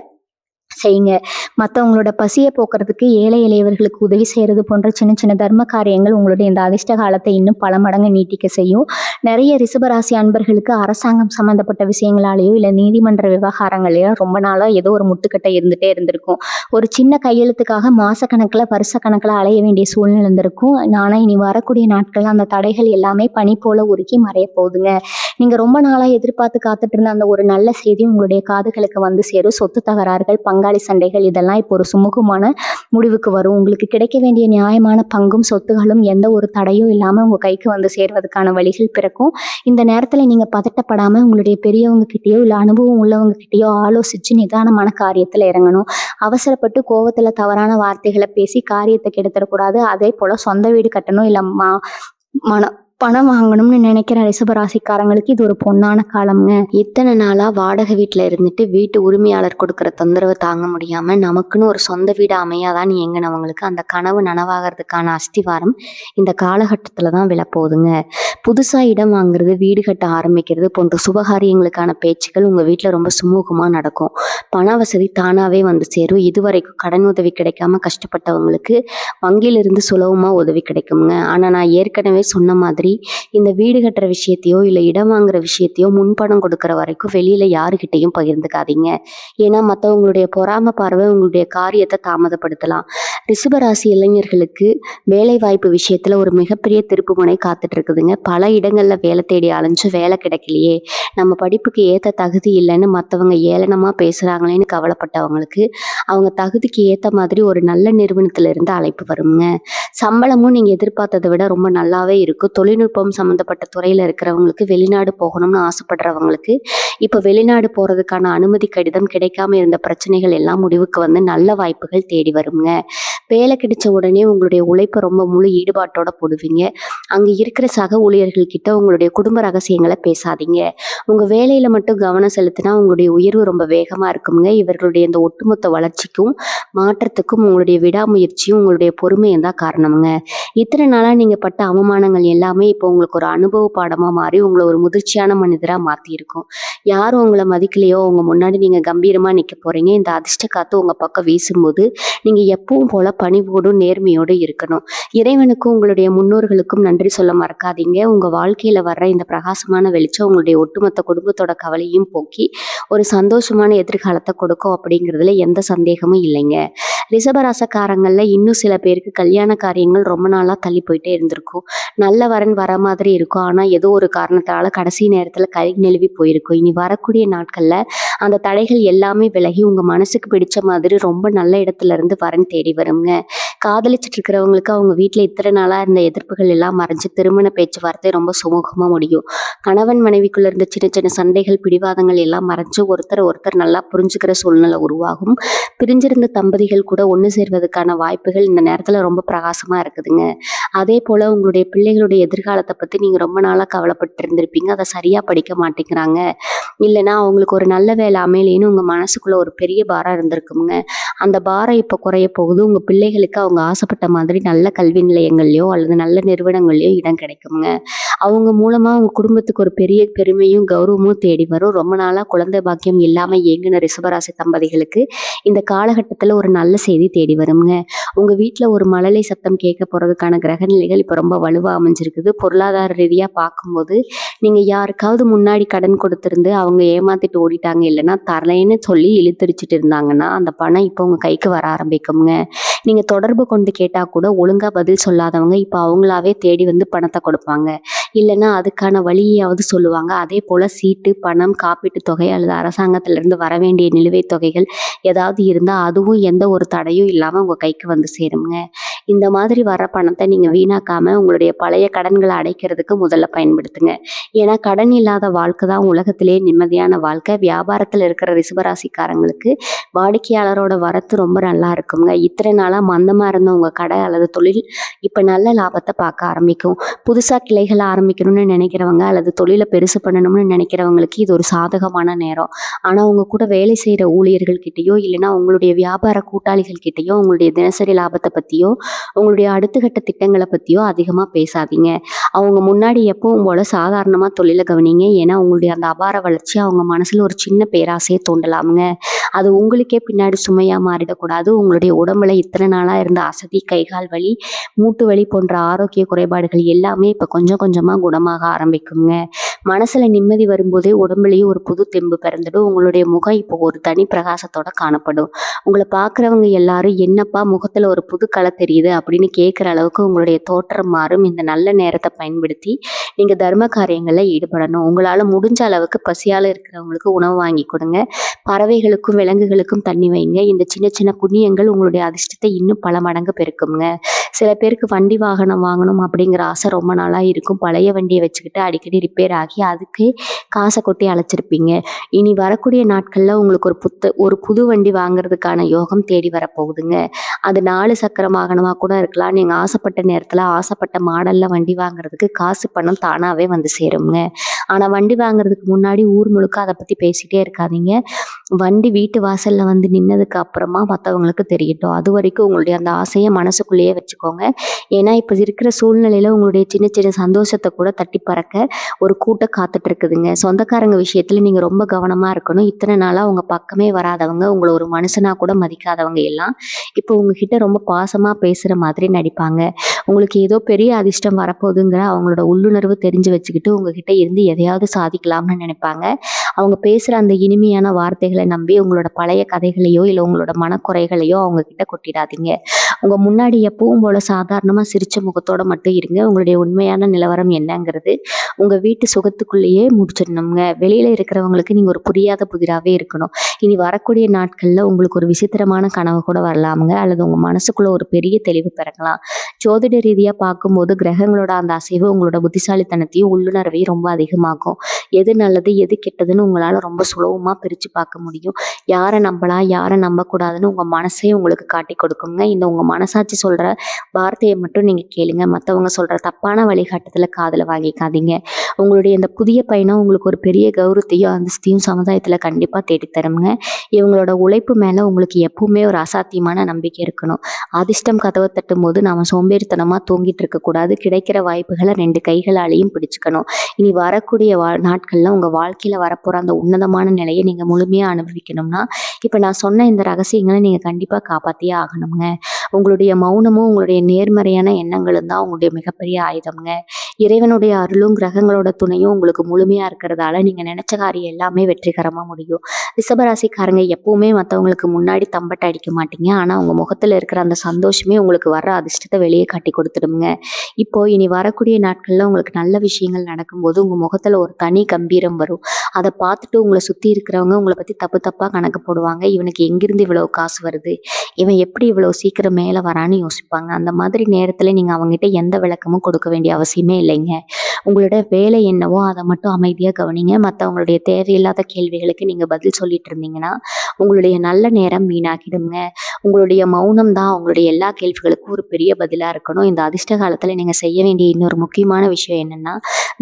செய்யுங்க. மற்றவங்களோட பசியை போக்குறதுக்கு ஏழை எளியவர்களுக்கு உதவி செய்யறது போன்ற சின்ன சின்ன தர்ம காரியங்கள் உங்களுடைய இந்த அதிர்ஷ்ட காலத்தை இன்னும் பல மடங்கு நீட்டிக்க செய்யும். நிறைய ரிஷபராசி அன்பர்களுக்கு அரசாங்கம் சம்மந்தப்பட்ட விஷயங்களாலேயோ இல்லை நீதிமன்ற விவகாரங்களையோ ரொம்ப நாளாக ஏதோ ஒரு முட்டுக்கட்டை இருந்துகிட்டே இருந்திருக்கும். ஒரு சின்ன கையெழுத்துக்காக மாசக்கணக்கில் வருஷக்கணக்கில் அலைய வேண்டிய சூழ்நிலை இருந்திருக்கும். ஆனால் இனி வரக்கூடிய நாட்கள் அந்த தடைகள் எல்லாமே பனி போல உருக்கி மறைய போகுதுங்க. நீங்கள் ரொம்ப நாளாக எதிர்பார்த்து காத்துட்டு இருந்த அந்த ஒரு நல்ல செய்தி உங்களுடைய காதுகளுக்கு வந்து சேரும். சொத்து தகராறுகள், பங்காளி சண்டைகள் இதெல்லாம் இப்போ ஒரு சுமூகமான முடிவுக்கு வரும். உங்களுக்கு கிடைக்க வேண்டிய நியாயமான பங்கும் சொத்துகளும் எந்த ஒரு தடையும் இல்லாமல் உங்கள் கைக்கு வந்து சேர்வதற்கான வழிகள் பிறக்கும். இந்த நேரத்தில் நீங்கள் பதட்டப்படாமல் உங்களுடைய பெரியவங்க கிட்டேயோ இல்லை அனுபவம் உள்ளவங்க கிட்டேயோ ஆலோசித்து நிதானமான காரியத்தில் இறங்கணும். அவசரப்பட்டு கோவத்தில் தவறான வார்த்தைகளை பேசி காரியத்தை கெடுத்துடக்கூடாது. அதே போல் சொந்த வீடு கட்டணும் இல்லை பணம் வாங்கணும்னு நினைக்கிற ரிஷபராசிக்காரங்களுக்கு இது ஒரு பொன்னான காலம்ங்க. இத்தனை நாளாக வாடகை வீட்டில் இருந்துட்டு வீட்டு உரிமையாளர் கொடுக்குற தொந்தரவை தாங்க முடியாமல் நமக்குன்னு ஒரு சொந்த வீடு அமையாதான்னு எங்கினவங்களுக்கு அந்த கனவு நனவாகிறதுக்கான அஸ்திவாரம் இந்த காலகட்டத்தில் தான் விழப்போகுதுங்க. புதுசாக இடம் வாங்குறது, வீடு கட்ட ஆரம்பிக்கிறது போன்ற சுபகாரியங்களுக்கான பேச்சுக்கள் உங்கள் வீட்டில் ரொம்ப சுமூகமாக நடக்கும். பண வசதி தானாகவே வந்து சேரும். இதுவரைக்கும் கடன் உதவி கிடைக்காம கஷ்டப்பட்டவங்களுக்கு வங்கியிலிருந்து சுலபமாக உதவி கிடைக்குங்க. ஆனால் நான் ஏற்கனவே சொன்ன மாதிரி இந்த வீடு கட்டுற விஷயத்தையோ இல்லை இடம் வாங்குற விஷயத்தையோ முன்பணம் கொடுக்குற வரைக்கும் வெளியில் யாருக்கிட்டையும் பகிர்ந்துக்காதீங்க. ஏன்னா மற்றவங்களுடைய பொறாம பார்வை உங்களுடைய காரியத்தை தாமதப்படுத்தலாம். ரிஷபராசி இளைஞர்களுக்கு வேலை வாய்ப்பு விஷயத்தில் ஒரு மிகப்பெரிய திருப்பு முனை காத்துட்டு இருக்குதுங்க. பல இடங்களில் வேலை தேடி அலைஞ்சு வேலை கிடைக்கலையே, நம்ம படிப்புக்கு ஏற்ற தகுதி இல்லைன்னு மற்றவங்க ஏளனமாக பேசுகிறாங்களேன்னு கவலைப்பட்டவங்களுக்கு அவங்க தகுதிக்கு ஏற்ற மாதிரி ஒரு நல்ல நிறுவனத்திலிருந்து அழைப்பு வருங்க. சம்பளமும் நீங்கள் எதிர்பார்த்ததை விட ரொம்ப நல்லாவே இருக்கும். தொழில்நுட்பம் சம்மந்தப்பட்ட துறையில் இருக்கிறவங்களுக்கு வெளிநாடு போகணும்னு ஆசைப்படுறவங்களுக்கு இப்போ வெளிநாடு போகிறதுக்கான அனுமதி கடிதம் கிடைக்காம இருந்த பிரச்சனைகள் எல்லாம் முடிவுக்கு வந்து நல்ல வாய்ப்புகள் தேடி வருங்க. வேலை கிடைச்ச உடனே உங்களுடைய உழைப்பை ரொம்ப முழு ஈடுபாட்டோட போடுவீங்க. அங்கே இருக்கிற சக ஊழியர்கள்கிட்ட உங்களுடைய குடும்ப ரகசியங்களை பேசாதீங்க. உங்கள் வேலையில் மட்டும் கவனம் செலுத்தினா உங்களுடைய உயர்வு ரொம்ப வேகமாக இருக்குங்க. இவர்களுடைய இந்த ஒட்டுமொத்த வளர்ச்சிக்கும் மாற்றத்துக்கும் உங்களுடைய விடாமுயற்சியும் உங்களுடைய பொறுமையும் தான் காரணமுங்க. இத்தனை நாளாக நீங்கள் பட்ட அவமானங்கள் எல்லாமே இப்போ உங்களுக்கு ஒரு அனுபவ பாடமாக மாறி உங்களை ஒரு முதிர்ச்சியான மனிதராக மாற்றியிருக்கும். யாரும் உங்களை மதிக்கலையோ அவங்க முன்னாடி நீங்கள் கம்பீரமாக நிற்க போகிறீங்க. இந்த அதிர்ஷ்ட காற்று உங்கள் பக்கம் வீசும்போது நீங்கள் எப்பவும் போல் பணிவோடும் நேர்மையோடு இருக்கணும். இறைவனுக்கும் உங்களுடைய முன்னோர்களுக்கும் நன்றி சொல்ல மறக்காதீங்க. உங்கள் வாழ்க்கையில் வர்ற இந்த பிரகாசமான வெளிச்சம் உங்களுடைய ஒட்டுமொத்த குடும்பத்தோட கவலையும் போக்கி ஒரு சந்தோஷமான எதிர்காலத்தை கொடுக்கும் அப்படிங்கிறதுல எந்த சந்தேகமும் இல்லைங்க. ரிஷபராசக்காரங்களில் இன்னும் சில பேருக்கு கல்யாண காரியங்கள் ரொம்ப நாளாக தள்ளி போயிட்டே இருந்திருக்கும். நல்ல வரன் வர மாதிரி இருக்கும். ஆனால் ஏதோ ஒரு காரணத்தால் கடைசி நேரத்தில் கை நெழுவி போயிருக்கும். இனி வரக்கூடிய நாட்களில் அந்த தடைகள் எல்லாமே விலகி உங்கள் மனசுக்கு பிடிச்ச மாதிரி ரொம்ப நல்ல இடத்துல இருந்து வரன் தேடி வருங்க. காதலிச்சிட்டு இருக்கிறவங்களுக்கு அவங்க வீட்டில் இத்தனை நாளாக இருந்த எதிர்ப்புகள் எல்லாம் மறைஞ்சு திருமண பேச்சுவார்த்தை ரொம்ப சுமூகமாக முடியும். கணவன் மனைவிக்குள்ள இருந்த சின்ன சின்ன சண்டைகள், பிடிவாதங்கள் எல்லாம் மறைஞ்சு ஒருத்தர் நல்லா புரிஞ்சுக்கிற சூழ்நிலை உருவாகும். பிரிஞ்சிருந்த தம்பதிகள் கூட ஒன்று சேர்வதற்கான வாய்ப்புகள் இந்த நேரத்தில் ரொம்ப பிரகாசமாக இருக்குதுங்க. அதே போல் உங்களுடைய பிள்ளைகளுடைய எதிர்காலத்தை பற்றி நீங்கள் ரொம்ப நாளாக கவலைப்பட்டு இருந்திருப்பீங்க. அதை சரியாக படிக்க மாட்டேங்கிறாங்க, இல்லைன்னா அவங்களுக்கு ஒரு நல்ல வேலை அமையலேன்னு உங்கள் மனசுக்குள்ளே ஒரு பெரிய பாரம் இருந்திருக்குங்க. அந்த பாரம் இப்போ குறைய போகுது. உங்கள் பிள்ளைகளுக்கு அவங்க ஆசைப்பட்ட மாதிரி நல்ல கல்வி நிலையங்கள்லையோ அல்லது நல்ல நிறுவனங்கள்லையோ இடம் கிடைக்குங்க. அவங்க மூலமாக அவங்க குடும்பத்துக்கு ஒரு பெரிய பெருமையும் கௌரவமும் தேடி வரும். ரொம்ப நாளாக குழந்தை பாக்கியம் இல்லாமல் இயங்கின ரிஷபராசி தம்பதிகளுக்கு இந்த காலகட்டத்தில் ஒரு நல்ல செய்தி தேடி வருங்க. உங்கள் வீட்டில் ஒரு மழலை சத்தம் கேட்க போகிறதுக்கான கிரகநிலைகள் இப்போ ரொம்ப வலுவாக அமைஞ்சிருக்குது. பொருளாதார ரீதியாக பார்க்கும்போது நீங்கள் யாருக்காவது முன்னாடி கடன் கொடுத்துருந்து அவங்க ஏமாத்திட்டு ஓடிட்டாங்க, இல்லைன்னா தரலைன்னு சொல்லி இழுத்தடிச்சிட்டு இருந்தாங்கன்னா அந்த பணம் இப்போ உங்கள் கைக்கு வர ஆரம்பிக்குங்க. நீங்கள் தொடர்பு கொண்டு கேட்டால் கூட ஒழுங்காக பதில் சொல்லாதவங்க இப்போ அவங்களாவே தேடி வந்து பணத்தை கொடுப்பாங்க, இல்லைன்னா அதுக்கான வழியாவது சொல்லுவாங்க. அதே போல் சீட்டு, பணம், காப்பீட்டு தொகை அல்லது அரசாங்கத்திலிருந்து வர வேண்டிய நிலுவைத் தொகைகள் ஏதாவது இருந்தால் அதுவும் எந்த ஒரு தடையும் இல்லாமல் உங்கள் கைக்கு வந்து சேருங்க. இந்த மாதிரி வர பணத்தை நீங்கள் வீணாக்காமல் உங்களுடைய பழைய கடன்களை அடைக்கிறதுக்கு முதல்ல பயன்படுத்துங்க. ஏன்னா கடன் இல்லாத வாழ்க்கை தான் உலகத்திலே நிம்மதியான வாழ்க்கை. வியாபாரத்தில் இருக்கிற ரிஷபராசிக்காரங்களுக்கு வாடிக்கையாளரோட வரத்து ரொம்ப நல்லா இருக்குங்க. இத்தனை நாளாக மந்தமாக இருந்த உங்கள் கடை அல்லது தொழில் இப்போ நல்ல லாபத்தை பார்க்க ஆரம்பிக்கும். புதுசாக கிளைகளை ஆரம்பிக்கணும்னு நினைக்கிறவங்க அல்லது தொழிலை பெருசு பண்ணணும்னு நினைக்கிறவங்களுக்கு இது ஒரு சாதகமான நேரம். ஆனால் உங்கள் கூட வேலை செய்கிற ஊழியர்கள்கிட்டையோ இல்லைன்னா உங்களுடைய வியாபார கூட்டாளிகள் கிட்டேயோ உங்களுடைய தினசரி லாபத்தை பற்றியோ உங்களுடைய அடுத்த கட்ட திட்டங்கள பத்தியோ அதிகமா பேசாதீங்க. அவங்க முன்னாடி எப்பவும் போல சாதாரணமா தொழில கவனிங்க. ஏன்னா, உங்களுடைய அந்த அபார வளர்ச்சி அவங்க மனசுல ஒரு சின்ன பேராசைய தூண்டலாம்ங்க. அது உங்களுக்கே பின்னாடி சுமையா மாறிடக்கூடாது. உங்களுடைய உடம்புல இத்தன நாளா இருந்த அசதி, கை, கால் வலி, மூட்டு வலி போன்ற ஆரோக்கிய குறைபாடுகள் எல்லாமே இப்ப கொஞ்சம் கொஞ்சமா குணமாக ஆரம்பிக்குங்க. மனசுல நிம்மதி வரும்போதே உடம்புலயும் ஒரு புது தெம்பு பிறந்துடும். உங்களுடைய முகம் இப்போ ஒரு தனி பிரகாசத்தோட காணப்படும். உங்கள பார்க்குறவங்க எல்லாரும், "என்னப்பா முகத்துல ஒரு புது களை தெரியுது" அப்படின்னு கேட்குற அளவுக்கு உங்களுடைய தோற்றம் மாறும். இந்த நல்ல நேரத்த பயன்படுத்தி நீங்க தர்ம காரியங்கள்ல ஈடுபடணும். உங்களால முடிஞ்ச அளவுக்கு பசியால இருக்கிறவங்களுக்கு உணவு வாங்கி கொடுங்க. பறவைகளுக்கும், விலங்குகளுக்கும் தண்ணி வைங்க. இந்த சின்ன சின்ன புண்ணியங்கள் உங்களுடைய அதிர்ஷ்டத்தை இன்னும் பல மடங்கு பெருக்குங்க. சில பேருக்கு வண்டி வாகனம் வாங்கணும் அப்படிங்கிற ஆசை ரொம்ப நாளா இருக்கும். பழைய வண்டிய வச்சுக்கிட்டு அடிக்கடி ரிப்பேர் ஆகி அதுக்கு காச கொட்டி அலைச்சிருப்பீங்க. இனி வரக்கூடிய நாட்கள்ல உங்களுக்கு ஒரு புது வண்டி வாங்குறதுக்கான யோகம் தேடி வரப்போகுதுங்க. அது 4 சக்கர வாகனமா கூட இருக்கலாம். நீங்க ஆசைப்பட்ட நேரத்துல, ஆசைப்பட்ட மாடல்ல வண்டி வாங்குறதுக்கு காசு, பணம் தானாவே வந்து சேருங்க. ஆனா வண்டி வாங்குறதுக்கு முன்னாடி ஊர் முழுக்க அத பத்தி பேசிட்டே இருக்காதீங்க. வண்டி வீட்டு வாசல்ல வந்து நின்னதுக்கு அப்புறமா மத்தவங்களுக்கு தெரியட்டும். அதுவரைக்கும் உங்களுடைய அந்த ஆசைய மனசுக்குள்ளேயே வச்சுக்கோங்க. ஏன்னா, இப்ப இருக்கிற சூழ்நிலையில உங்களுடைய சின்ன சின்ன சந்தோஷத்த கூட தட்டி பறக்க ஒரு கூட்டம் காத்துட்டு இருக்குதுங்க. சொந்தக்காரங்க விஷயத்துல நீங்க ரொம்ப கவனமா இருக்கணும். இத்தன நாளா உங்க பக்கமே வராதவங்க, உங்கள ஒரு மனுஷனா கூட மதிக்காதவங்க எல்லாம் இப்போ உங்ககிட்ட ரொம்ப பாசமா பேசுற மாதிரி நடிப்பாங்க. உங்களுக்கு ஏதோ பெரிய அதிர்ஷ்டம் வரப்போகுதுங்கிற அவங்களோட உள்ளுணர்வு தெரிஞ்சு வச்சுக்கிட்டு உங்ககிட்ட இருந்து எதையாவது சாதிக்கலாம்னு நினைப்பாங்க. அவங்க பேசுற அந்த இனிமையான வார்த்தைகள நம்பி உங்களோட பழைய கதைகளையோ, இல்ல உங்களோட மனக்குறைகளையோ அவங்க கிட்ட கொட்டிடாதீங்க. உங்க முன்னாடி எப்பவும் போல சாதாரணமா சிரிச்ச முகத்தோட மட்டும் இருங்க. உங்களுடைய உண்மையான நிலவரம் என்னங்கிறது உங்க வீட்டு சுகத்துக்குள்ளேயே முடிச்சிடணுங்க. வெளியில இருக்கிறவங்களுக்கு நீங்க ஒரு புரியாத புதிராவே இருக்கணும். இனி வரக்கூடிய நாட்கள்ல உங்களுக்கு ஒரு விசித்திரமான கனவு கூட வரலாமுங்க. அல்லது உங்க மனசுக்குள்ள ஒரு பெரிய தெளிவு பிறக்கலாம். ஜோதிட ரீதியா பார்க்கும்போது கிரகங்களோட அந்த அசைவு உங்களோட புத்திசாலித்தனத்தையும், உள்ளுணர்வையும் ரொம்ப அதிகமாக்கும். எது நல்லது, எது கெட்டதுன்னு உங்களால ரொம்ப சுலபமா பிரிச்சு பார்க்க முடியும். யார நம்பலாம், யார நம்பக்கூடாதுன்னு உங்க மனசே உங்களுக்கு காட்டிக் கொடுக்குங்க. இந்த உங்க மனசாட்சி சொல்ற வார்த்தைய மட்டும் நீங்க கேளுங்க. மத்தவங்க சொல்ற தப்பான வழிகாட்டுதல காதுல வாங்கிக்காதீங்க. உங்களுடைய இந்த புதிய பயணம் உங்களுக்கு ஒரு பெரிய கௌரவத்தையும், அந்தஸ்தையும் சமுதாயத்துல கண்டிப்பா தேடித் தரும்ங்க. இவங்களோட உழைப்பு மேல உங்களுக்கு எப்பவுமே ஒரு அசாத்தியமான நம்பிக்கை இருக்கணும். அதிர்ஷ்டம் கதவ தட்டும்போது நாம சோம்பேறித்தனமா தூங்கிட்டு இருக்கக்கூடாது. கிடைக்கிற வாய்ப்புகள 2 கைகளாலேயும் பிடிச்சுக்கணும். இனி வரக்கூடிய நாட்கள்ல உங்க வாழ்க்கையில வரப்போற அந்த உன்னதமான நிலைய நீங்க முழுமையா அனுபவிக்கணும்னா, இப்ப நான் சொன்ன இந்த ரகசியங்கள நீங்க கண்டிப்பா காப்பாத்தியே ஆகணும்ங்க. உங்களுடைய மௌனமும், உங்களுடைய நேர்மறையான எண்ணங்களும் தான் உங்களுடைய மிகப்பெரிய ஆயுதம்ங்க. இறைவனுடைய அருளும், கிரகங்களோட துணையும் உங்களுக்கு முழுமையா இருக்கிறதால நீங்க நினைச்ச காரியம் எல்லாமே வெற்றிகரமா முடியும். ரிஷபராசிக்காரங்க எப்பவுமே மத்தவங்களுக்கு முன்னாடி தம்பட்ட அடிக்க மாட்டீங்க. ஆனா உங்க முகத்துல இருக்கிற அந்த சந்தோஷமே உங்களுக்கு வர்ற அதிர்ஷ்டத்த வெளியே காட்டி கொடுத்துடுங்க. இப்போ இனி வரக்கூடிய நாட்கள்ல உங்களுக்கு நல்ல விஷயங்கள் நடக்கும்போது உங்க முகத்துல ஒரு தனி கம்பீரம் வரும். அத பார்த்துட்டு உங்கள சுத்தி இருக்கிறவங்க உங்கள பத்தி தப்பு தப்பா கணக்கு போடுவாங்க. இவனுக்கு எங்கிருந்து இவ்வளவு காசு வருது? இவன் எப்படி இவ்வளவு சீக்கிரம் மேல வரான்னு யோசிப்பாங்க. அந்த மாதிரி நேரத்துல நீங்க அவங்ககிட்ட எந்த விளக்கமும் கொடுக்க வேண்டிய அவசியமே இல்லைங்க. உங்களோட வேலை என்னவோ அத மட்டும் அமைதியா கவனிங்க. மத்தவங்களுடைய தேவையில்லாத கேள்விகளுக்கு நீங்க பதில் சொல்லிட்டு இருந்தீங்கன்னா, உங்களுடைய நல்ல நேரம் வீணாகிடுங்க. உங்களுடைய மௌனம் தான் உங்களுடைய எல்லா கேள்விகளுக்கும் ஒரு பெரிய பதிலா இருக்கணும். இந்த அதிர்ஷ்ட காலத்துல நீங்க செய்ய வேண்டிய இன்னொரு முக்கியமான விஷயம் என்னன்னா,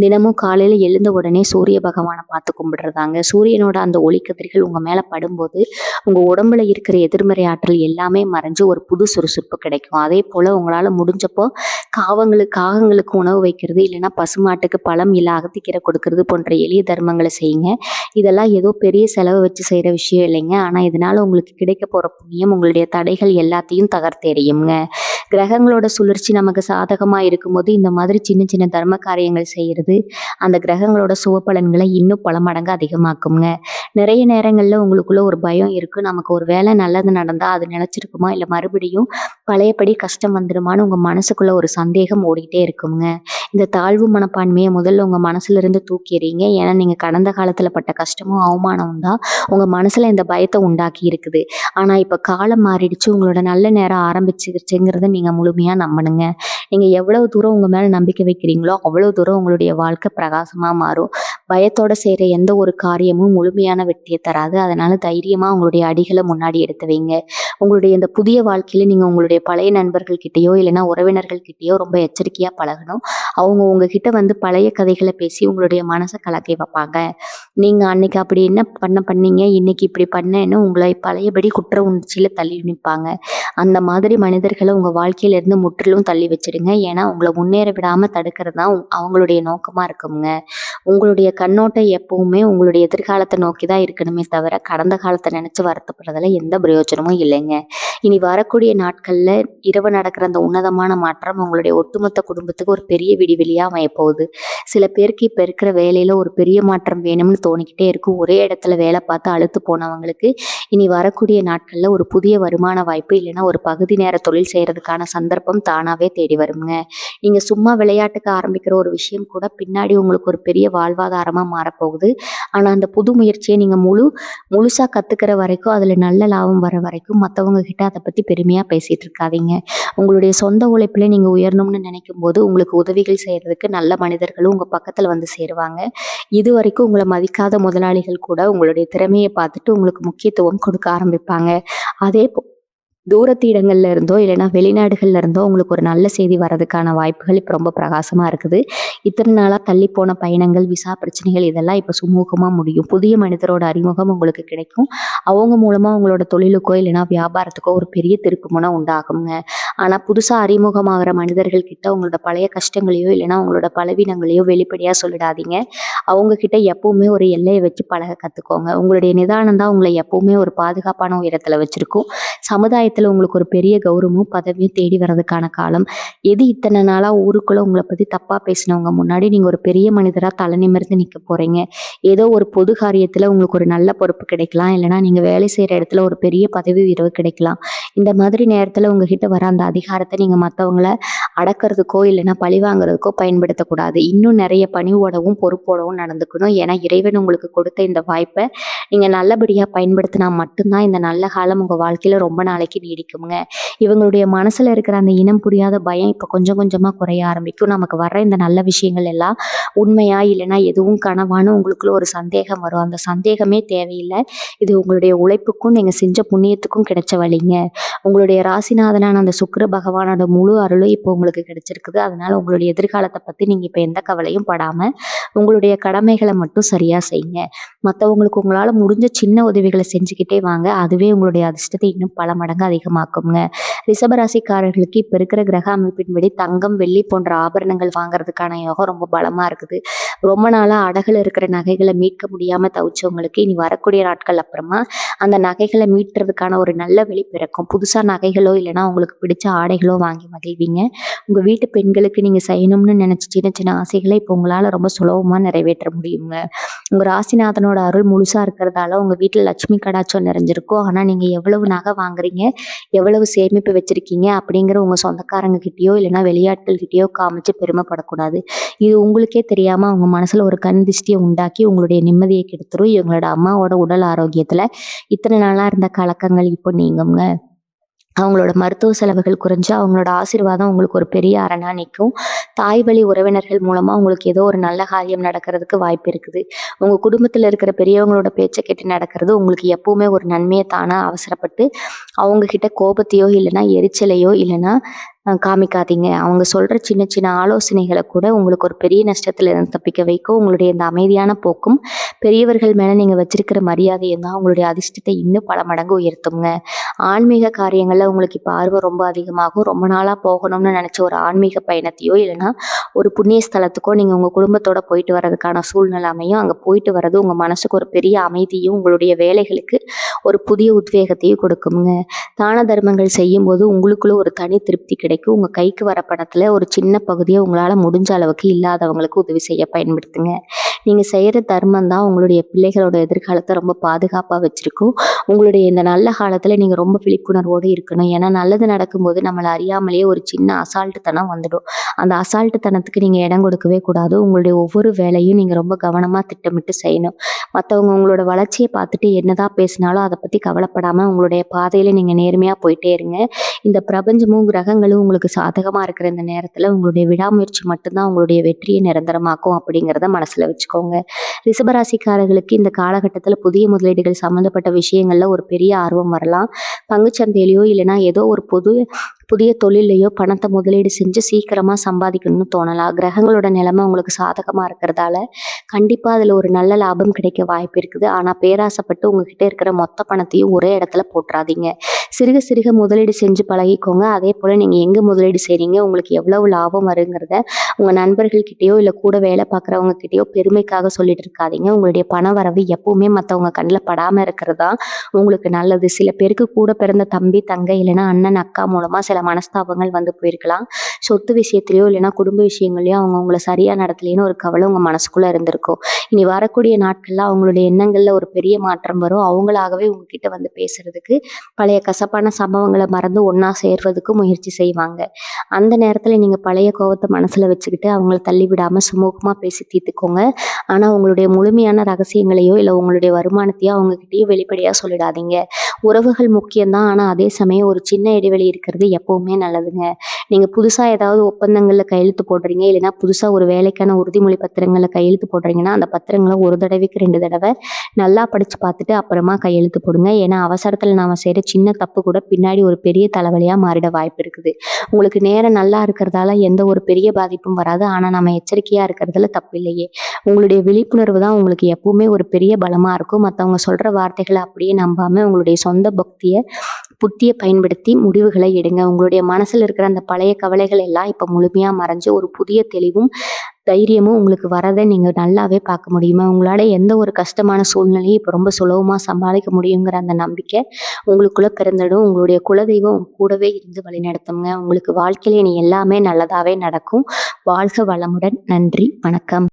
தினமும் காலையில எழுந்த உடனே சூரிய பகவான பார்த்து கும்பிடுறதாங்க. சூரியனோட அந்த ஒளிக்கதிர்கள் உங்க மேல படும்போது, உங்க உடம்புல இருக்கிற எதிர்மறை ஆற்றல் எல்லாமே மறைஞ்சு ஒரு புது சுறுசுறுப்பு கிடைக்கும். அதே போல உங்களால முடிஞ்சப்போ காகங்களுக்கு உணவு வைக்கிறது, இல்லைன்னா பசுமாட்டுக்கு பழம் இல்ல அகத்திக்கீரை கொடுக்கறது போன்ற எளிய தர்மங்களை செய்யுங்க. இதெல்லாம் ஏதோ பெரிய செலவு வச்சு செய்யற விஷயம் இல்லைங்க. ஆனா இதனால உங்களுக்கு கிடைக்க போற புண்ணியம் உங்களுடைய தடைகள் எல்லாத்தையும் தகர்த்தெறியுங்க. கிரகங்களோட சுழற்சி நமக்கு சாதகமா இருக்கும்போது இந்த மாதிரி சின்ன சின்ன தர்ம காரியங்கள் செய்யறது அந்த கிரகங்களோட சுப பலன்களை இன்னும் பல மடங்கு அதிகமாக்குங்க. நிறைய நேரங்கள்ல உங்களுக்குள்ள ஒரு பயம் இருக்கு. நமக்கு ஒரு வேலை நல்லது நடந்தா அது நிலைச்சிருக்குமா, இல்ல மறுபடியும் பழையபடி கஷ்டம் வந்துருமான்னு உங்க மனசுக்குள்ள ஒரு சந்தேகம் ஓடிட்டே இருக்குங்க. இந்த தாழ்வு மனப்பான்மையை முதல்ல உங்க மனசுல இருந்து தூக்கி எறியுங்க. ஏன்னா நீங்க கடந்த காலத்துல பட்ட கஷ்டமும் அவமானமும் தான் உங்க மனசுல இந்த பயத்தை உண்டாக்கி இருக்குது. ஆனா இப்ப காலம் மாறிடுச்சு. உங்களோட நல்ல நேரம் ஆரம்பிச்சிருச்சுங்கிறத நீங்க முழுமையா நம்பணுங்க. நீங்க எவ்வளவு தூரம் உங்க மேல நம்பிக்கை வைக்கிறீங்களோ அவ்வளவு தூரம் உங்களுடைய வாழ்க்கை பிரகாசமா மாறும். பயத்தோட செய்கிற எந்த ஒரு காரியமும் முழுமையான வெற்றியை தராது. அதனால் தைரியமாக உங்களுடைய அடிகளை முன்னாடி எடுத்து வைங்க. உங்களுடைய இந்த புதிய வாழ்க்கையில் நீங்கள் உங்களுடைய பழைய நண்பர்கள்கிட்டயோ இல்லைன்னா உறவினர்கள்கிட்டயோ ரொம்ப எச்சரிக்கையாக பழகணும். அவங்க உங்ககிட்ட வந்து பழைய கதைகளை பேசி உங்களுடைய மனசை கலக்கி வைப்பாங்க. நீங்கள் அன்னைக்கு அப்படி என்ன பண்ணீங்க, இன்னைக்கு இப்படி பண்ணேன்னு உங்களை பழையபடி குற்ற உணர்ச்சியில் தள்ளி நிற்பாங்க. அந்த மாதிரி மனிதர்களை உங்கள் வாழ்க்கையிலேருந்து முற்றிலும் தள்ளி வச்சிடுங்க. ஏன்னா உங்களை முன்னேற விடாமல் தடுக்கிறது தான் அவங்களுடைய நோக்கமாக இருக்குங்க. உங்களுடைய கண்ணோட்டம் எப்பவுமே உங்களுடைய எதிர்காலத்தை நோக்கி தான் இருக்கணுமே தவிர கடந்த காலத்தை நினச்சி வருத்தப்படுறதுல எந்த பிரயோஜனமும் இல்லைங்க. இனி வரக்கூடிய நாட்களில் இரவு நடக்கிற அந்த உன்னதமான மாற்றம் உங்களுடைய ஒட்டுமொத்த குடும்பத்துக்கு ஒரு பெரிய விடிவெளியாக அமையப்போகுது. சில பேருக்கு இப்போ இருக்கிற வேலையில் ஒரு பெரிய மாற்றம் வேணும்னு தோணிக்கிட்டே இருக்கும். ஒரே இடத்துல வேலை பார்த்து அலுத்து போனவங்களுக்கு இனி வரக்கூடிய நாட்களில் ஒரு புதிய வருமான வாய்ப்பு இல்லைன்னா ஒரு பகுதி நேர தொழில் செய்கிறதுக்கான சந்தர்ப்பம் தானாகவே தேடி வருங்க. நீங்கள் சும்மா விளையாட்டுக்கு ஆரம்பிக்கிற ஒரு விஷயம் கூட பின்னாடி உங்களுக்கு ஒரு பெரிய வாழ்வாதாரமாக மாறப்போகுது. ஆனால் அந்த புது முயற்சியை நீங்கள் முழுசாக கற்றுக்கிற வரைக்கும் அதில் நல்ல லாபம் வர வரைக்கும் மற்றவங்க கிட்ட அதை பற்றி பெருமையாக பேசிகிட்டு இருக்காதீங்க. உங்களுடைய சொந்த உழைப்பில் நீங்கள் உயரணும்னு நினைக்கும் போது உங்களுக்கு உதவிகள் செய்கிறதுக்கு நல்ல மனிதர்களும் உங்கள் பக்கத்தில் வந்து சேருவாங்க. இது வரைக்கும் உங்களை மதிக்காத முதலாளிகள் கூட உங்களுடைய திறமையை பார்த்துட்டு உங்களுக்கு முக்கியத்துவம் கொடுக்க ஆரம்பிப்பாங்க. அதே தூரத்து இடங்கள்ல இருந்தோ இல்லைன்னா வெளிநாடுகள்ல இருந்தோ உங்களுக்கு ஒரு நல்ல செய்தி வர்றதுக்கான வாய்ப்புகள் இப்போ ரொம்ப பிரகாசமாக இருக்குது. இத்தனை நாளாக தள்ளி போன பயணங்கள், விசா பிரச்சனைகள் இதெல்லாம் இப்போ சுமூகமாக முடியும். புதிய மனிதரோட அறிமுகம் உங்களுக்கு கிடைக்கும். அவங்க மூலமாக உங்களோட தொழிலுக்கோ இல்லைன்னா வியாபாரத்துக்கோ ஒரு பெரிய திருப்புமுனை உண்டாகுங்க. ஆனால் புதுசாக அறிமுகமாகிற மனிதர்கள் கிட்ட உங்களோட பழைய கஷ்டங்களையோ இல்லைன்னா உங்களோட பலவீனங்களையோ வெளிப்படையாக சொல்லிடாதீங்க. அவங்கக்கிட்ட எப்பவுமே ஒரு எல்லையை வச்சு பழக கற்றுக்கோங்க. உங்களுடைய நிதானம் தான் உங்களை எப்பவுமே ஒரு பாதுகாப்பான உயரத்தில் வச்சுருக்கும். சமுதாயத்தில் உங்களுக்கு ஒரு பெரிய கௌரவமும் பதவியும் தேடி வர்றதுக்கான காலம். எது இத்தனை நாளாக ஊருக்குள்ளே உங்களை பற்றி தப்பாக பேசினவங்க முன்னாடி நீங்கள் ஒரு பெரிய மனிதராக தலை நிமிர்ந்து நிற்க போகிறீங்க. ஏதோ ஒரு பொது காரியத்தில் உங்களுக்கு ஒரு நல்ல பொறுப்பு கிடைக்கலாம். இல்லைனா நீங்கள் வேலை செய்கிற இடத்துல ஒரு பெரிய பதவி உயர்வு கிடைக்கலாம். இந்த மாதிரி நேரத்தில் உங்ககிட்ட வர அந்த அதிகாரத்தை நீங்கள் மற்றவங்கள அடக்கிறதுக்கோ இல்லைன்னா பழி வாங்குறதுக்கோ பயன்படுத்தக்கூடாது. இன்னும் நிறைய பணிவோடவும் பொறுப்போடவும் நடந்துக்கணும். ஏன்னா இறைவன் உங்களுக்கு கொடுத்த இந்த வாய்ப்பை நீங்கள் நல்லபடியாக பயன்படுத்தினா மட்டும்தான் இந்த நல்ல காலம் உங்கள் வாழ்க்கையில் ரொம்ப நாளைக்கு நீடிக்குங்க. இவங்களுடைய மனசில் இருக்கிற அந்த இனம் புரியாத பயம் இப்போ கொஞ்சம் கொஞ்சமாக குறைய ஆரம்பிக்கும். நமக்கு வர்ற இந்த நல்ல விஷயங்கள் எல்லாம் உண்மையா இல்லைன்னா எதுவும் கனவான்னு உங்களுக்குள்ள ஒரு சந்தேகம் வரும். அந்த சந்தேகமே தேவையில்லை. இது உங்களுடைய உழைப்புக்கும் நீங்கள் செஞ்ச புண்ணியத்துக்கும் கிடைச்ச வழிங்க. உங்களுடைய ராசிநாதனான அந்த சுக்கிர பகவானோட முழு அருளும் இப்போ உங்களுக்கு கிடைச்சிருக்குது. அதனால உங்களுடைய எதிர்காலத்தை பற்றி நீங்கள் இப்போ எந்த கவலையும் படாமல் உங்களுடைய கடமைகளை மட்டும் சரியாக செய்யுங்க. மற்றவங்களுக்கு உங்களால் முடிஞ்ச சின்ன உதவிகளை செஞ்சுக்கிட்டே வாங்க. அதுவே உங்களுடைய அதிர்ஷ்டத்தை இன்னும் பல மடங்கு அதிகமாக்குங்க. ரிஷபராசிக்காரர்களுக்கு இப்போ இருக்கிற கிரக அமைப்பின்படி தங்கம், வெள்ளி போன்ற ஆபரணங்கள் வாங்குறதுக்கான யோகம் ரொம்ப பலமாக இருக்குது. ரொம்ப நாளாக அடகுல இருக்கிற நகைகளை மீட்க முடியாமல் தவிச்சவங்களுக்கு இனி வரக்கூடிய நாட்கள் அப்புறமா அந்த நகைகளை மீட்டுறதுக்கான ஒரு நல்ல வழி பிறக்கும். புதுசாக நகைகளோ இல்லைன்னா உங்களுக்கு பிடிச்ச ஆடைகளோ வாங்கி மகிழ்வீங்க. உங்கள் வீட்டு பெண்களுக்கு நீங்கள் செய்யணும்னு நினச்ச சின்ன சின்ன ஆசைகளை இப்போ உங்களால் ரொம்ப சுலபமாக நிறைவேற்ற முடியுங்க. உங்கள் ராசிநாதனோட அருள் முழுசாக இருக்கிறதால உங்கள் வீட்டில் லட்சுமி கடாட்சம் நிறைஞ்சிருக்கும். ஆனால் நீங்கள் எவ்வளவு நகை வாங்குறீங்க, எவ்வளவு சேமிப்பு வச்சுருக்கீங்க அப்படிங்கிற உங்கள் சொந்தக்காரங்க கிட்டேயோ இல்லைன்னா வெளியாட்கள்கிட்டயோ காமிச்சு பெருமைப்படக்கூடாது. இது உங்களுக்கே தெரியாமல் அவங்க மனசில் ஒரு கண் திருஷ்டியை உண்டாக்கி உங்களுடைய நிம்மதியை கெடுத்துரும். இவங்களோட அம்மாவோட உடல் ஆரோக்கியத்தில் இத்தனை நாளாக இருந்த கலக்கங்கள் இப்போ நீங்குங்க. அவங்களோட மருத்துவ செலவுகள் குறைஞ்சு அவங்களோட ஆசீர்வாதம் உங்களுக்கு ஒரு பெரிய அரணா நிற்கும். தாய் வழி உறவினர்கள் மூலமாக உங்களுக்கு ஏதோ ஒரு நல்ல காரியம் நடக்கிறதுக்கு வாய்ப்பு இருக்குது. உங்கள் குடும்பத்தில் இருக்கிற பெரியவங்களோட பேச்சை கேட்டு நடக்கிறது உங்களுக்கு எப்பவுமே ஒரு நன்மையை தானாக அவசரப்பட்டு அவங்கக்கிட்ட கோபத்தையோ இல்லைன்னா எரிச்சலையோ இல்லைன்னா காமிக்காதீங்க. அவங்க சொல்கிற சின்ன சின்ன ஆலோசனைகளை கூட உங்களுக்கு ஒரு பெரிய நஷ்டத்தில் இருந்து தப்பிக்க வைக்கும். உங்களுடைய இந்த அமைதியான போக்கும் பெரியவர்கள் மேலே நீங்கள் வச்சிருக்கிற மரியாதையும் தான் உங்களுடைய அதிர்ஷ்டத்தை இன்னும் பல மடங்கு உயர்த்துங்க. ஆன்மீக காரியங்களில் உங்களுக்கு இப்போ ஆர்வம் ரொம்ப அதிகமாகும். ரொம்ப நாளாக போகணும்னு நினச்ச ஒரு ஆன்மீக பயணத்தையோ இல்லைன்னா ஒரு புண்ணிய ஸ்தலத்துக்கோ நீங்கள் உங்கள் குடும்பத்தோடு போயிட்டு வர்றதுக்கான சூழ்நிலை அமையும். அங்கே போயிட்டு வர்றது உங்கள் மனசுக்கு ஒரு பெரிய அமைதியும் உங்களுடைய வேலைகளுக்கு ஒரு புதிய உத்வேகத்தையும் கொடுக்குங்க. தான தர்மங்கள் செய்யும்போது உங்களுக்குள்ள ஒரு தனி திருப்தி கிடைக்கும். உங்கள் கைக்கு வர பணத்தில் ஒரு சின்ன பகுதியை உங்களால் முடிஞ்ச அளவுக்கு இல்லாதவங்களுக்கு உதவி செய்ய பயன்படுத்துங்க. நீங்கள் செய்கிற தர்மம் தான் உங்களுடைய பிள்ளைகளோட எதிர்காலத்தை ரொம்ப பாதுகாப்பாக வச்சுருக்கும். உங்களுடைய இந்த நல்ல காலத்தில் நீங்கள் ரொம்ப விழிப்புணர்வோடு இருக்கணும். ஏன்னா நல்லது நடக்கும்போது நம்மளை அறியாமலேயே ஒரு சின்ன அசால்ட்டுத்தனம் வந்துடும். அந்த அசால்ட்டுத்தனத்துக்கு நீங்கள் இடம் கொடுக்கவே கூடாது. உங்களுடைய ஒவ்வொரு வேலையும் நீங்கள் ரொம்ப கவனமாக திட்டமிட்டு செய்யணும். மற்றவங்க உங்களோட வளர்ச்சியை பார்த்துட்டு என்னதான் பேசினாலும் அதை பற்றி கவலைப்படாமல் உங்களுடைய பாதையில் நீங்கள் நேர்மையாக போயிட்டே இருங்க. இந்த பிரபஞ்சமும் கிரகங்களும் உங்களுக்கு சாதகமாக இருக்கிற இந்த நேரத்தில் உங்களுடைய விடாமுயற்சி மட்டும்தான் உங்களுடைய வெற்றியை நிரந்தரமாக்கும் அப்படிங்கிறத மனசில் வச்சுக்கோங்க. வச்சுக்கோங்க. ரிஷபராசிக்காரர்களுக்கு இந்த காலகட்டத்தில் புதிய முதலீடுகள் சம்மந்தப்பட்ட விஷயங்கள்ல ஒரு பெரிய ஆர்வம் வரலாம். பங்குச்சந்தையிலையோ இல்லைன்னா ஏதோ ஒரு புதிய தொழிலையோ பணத்தை முதலீடு செஞ்சு சீக்கிரமாக சம்பாதிக்கணும்னு தோணலாம். கிரகங்களோட நிலைமை உங்களுக்கு சாதகமாக இருக்கிறதால கண்டிப்பாக அதில் ஒரு நல்ல லாபம் கிடைக்க வாய்ப்பு இருக்குது. ஆனால் பேராசைப்பட்டு உங்ககிட்ட இருக்கிற மொத்த பணத்தையும் ஒரே இடத்துல போட்டுறாதீங்க. சிறுக சிறுக முதலீடு செஞ்சு பழகிக்கோங்க. அதே போல் நீங்கள் எங்கே முதலீடு செய்கிறீங்க, உங்களுக்கு எவ்வளவு லாபம் வருங்கிறத உங்கள் நண்பர்கள்கிட்டயோ இல்லை கூட வேலை பார்க்குறவங்க கிட்டயோ பெருமைக்காக சொல்லிட்டு இருக்காதீங்க. உங்களுடைய பண வரவு எப்பவுமே மற்றவங்க கண்ணில் படாமல் இருக்கிறது தான் உங்களுக்கு நல்லது. சில பேருக்கு கூட பிறந்த தம்பி தங்கை இல்லைன்னா அண்ணன் அக்கா மூலமாக சில மனஸ்தாபங்கள் வந்து போயிருக்கலாம். சொத்து விஷயத்திலையோ இல்லைன்னா குடும்ப விஷயங்களையோ அவங்க உங்களை சரியாக நடத்தலைன்னு ஒரு கவலை உங்கள் மனசுக்குள்ளே இருந்திருக்கும். இனி வரக்கூடிய நாட்களில் அவங்களுடைய எண்ணங்களில் ஒரு பெரிய மாற்றம் வரும். அவங்களாகவே உங்ககிட்ட வந்து பேசுறதுக்கு பழைய கசப்பான சம்பவங்களை மறந்து ஒன்றா சேர்வதுக்கு முயற்சி செய்வாங்க. அந்த நேரத்தில் நீங்கள் பழைய கோவத்தை மனசில் வச்சுக்கிட்டு அவங்கள தள்ளி விடாமல் சுமூகமாக பேசி தீர்த்துக்கோங்க. ஆனால் உங்களுடைய முழுமையான ரகசியங்களையோ இல்லை உங்களுடைய வருமானத்தையோ அவங்ககிட்டயோ வெளிப்படையாக சொல்லிடாதீங்க. உறவுகள் முக்கியம்தான், ஆனால் அதே சமயம் ஒரு சின்ன இடைவெளி இருக்கிறது எப்பவுமே நல்லதுங்க. நீங்கள் புதுசாக ஏதாவது ஒப்பந்தங்களில் கையெழுத்து போடுறீங்க இல்லைன்னா புதுசாக ஒரு வேலைக்கான உறுதிமொழி பத்திரங்களில் கையெழுத்து போடுறீங்கன்னா அந்த பத்திரங்களை ஒரு தடவைக்கு 2 தடவை நல்லா படித்து பார்த்துட்டு அப்புறமா கையெழுத்து போடுங்க. ஏன்னா அவசரத்தில் நாம் செய்கிற சின்ன தப்பு கூட பின்னாடி ஒரு பெரிய தலைவலியாக மாறிட வாய்ப்பு இருக்குது. உங்களுக்கு நேரம் நல்லா இருக்கிறதால எந்த ஒரு பெரிய பாதிப்பும் வராது. ஆனால் நம்ம எச்சரிக்கையாக இருக்கிறதுல தப்பு இல்லையே. உங்களுடைய விழிப்புணர்வு தான் உங்களுக்கு எப்பவுமே ஒரு பெரிய பலமாக இருக்கும். மற்றவங்க சொல்கிற வார்த்தைகளை அப்படியே நம்பாமல் உங்களுடைய சொந்த புத்தியை பயன்படுத்தி முடிவுகளை எடுங்க. உங்களுடைய மனசில் இருக்கிற அந்த பழைய கவலைகள் எல்லாம் இப்போ முழுமையாக மறைஞ்சு ஒரு புதிய தெளிவும் தைரியமும் உங்களுக்கு வரதை நீங்கள் நல்லாவே பார்க்க முடியுமா? உங்களால் எந்த ஒரு கஷ்டமான சூழ்நிலையும் இப்போ ரொம்ப சுலபமாக சமாளிக்க முடியுங்கிற அந்த நம்பிக்கை உங்களுக்குள்ளே பிறந்துடும். உங்களுடைய குலதெய்வம் உங்க கூடவே இருந்து வழிநடத்துங்க. உங்களுக்கு வாழ்க்கையில் இனி எல்லாமே நல்லதாகவே நடக்கும். வாழ்க வளமுடன். நன்றி, வணக்கம்.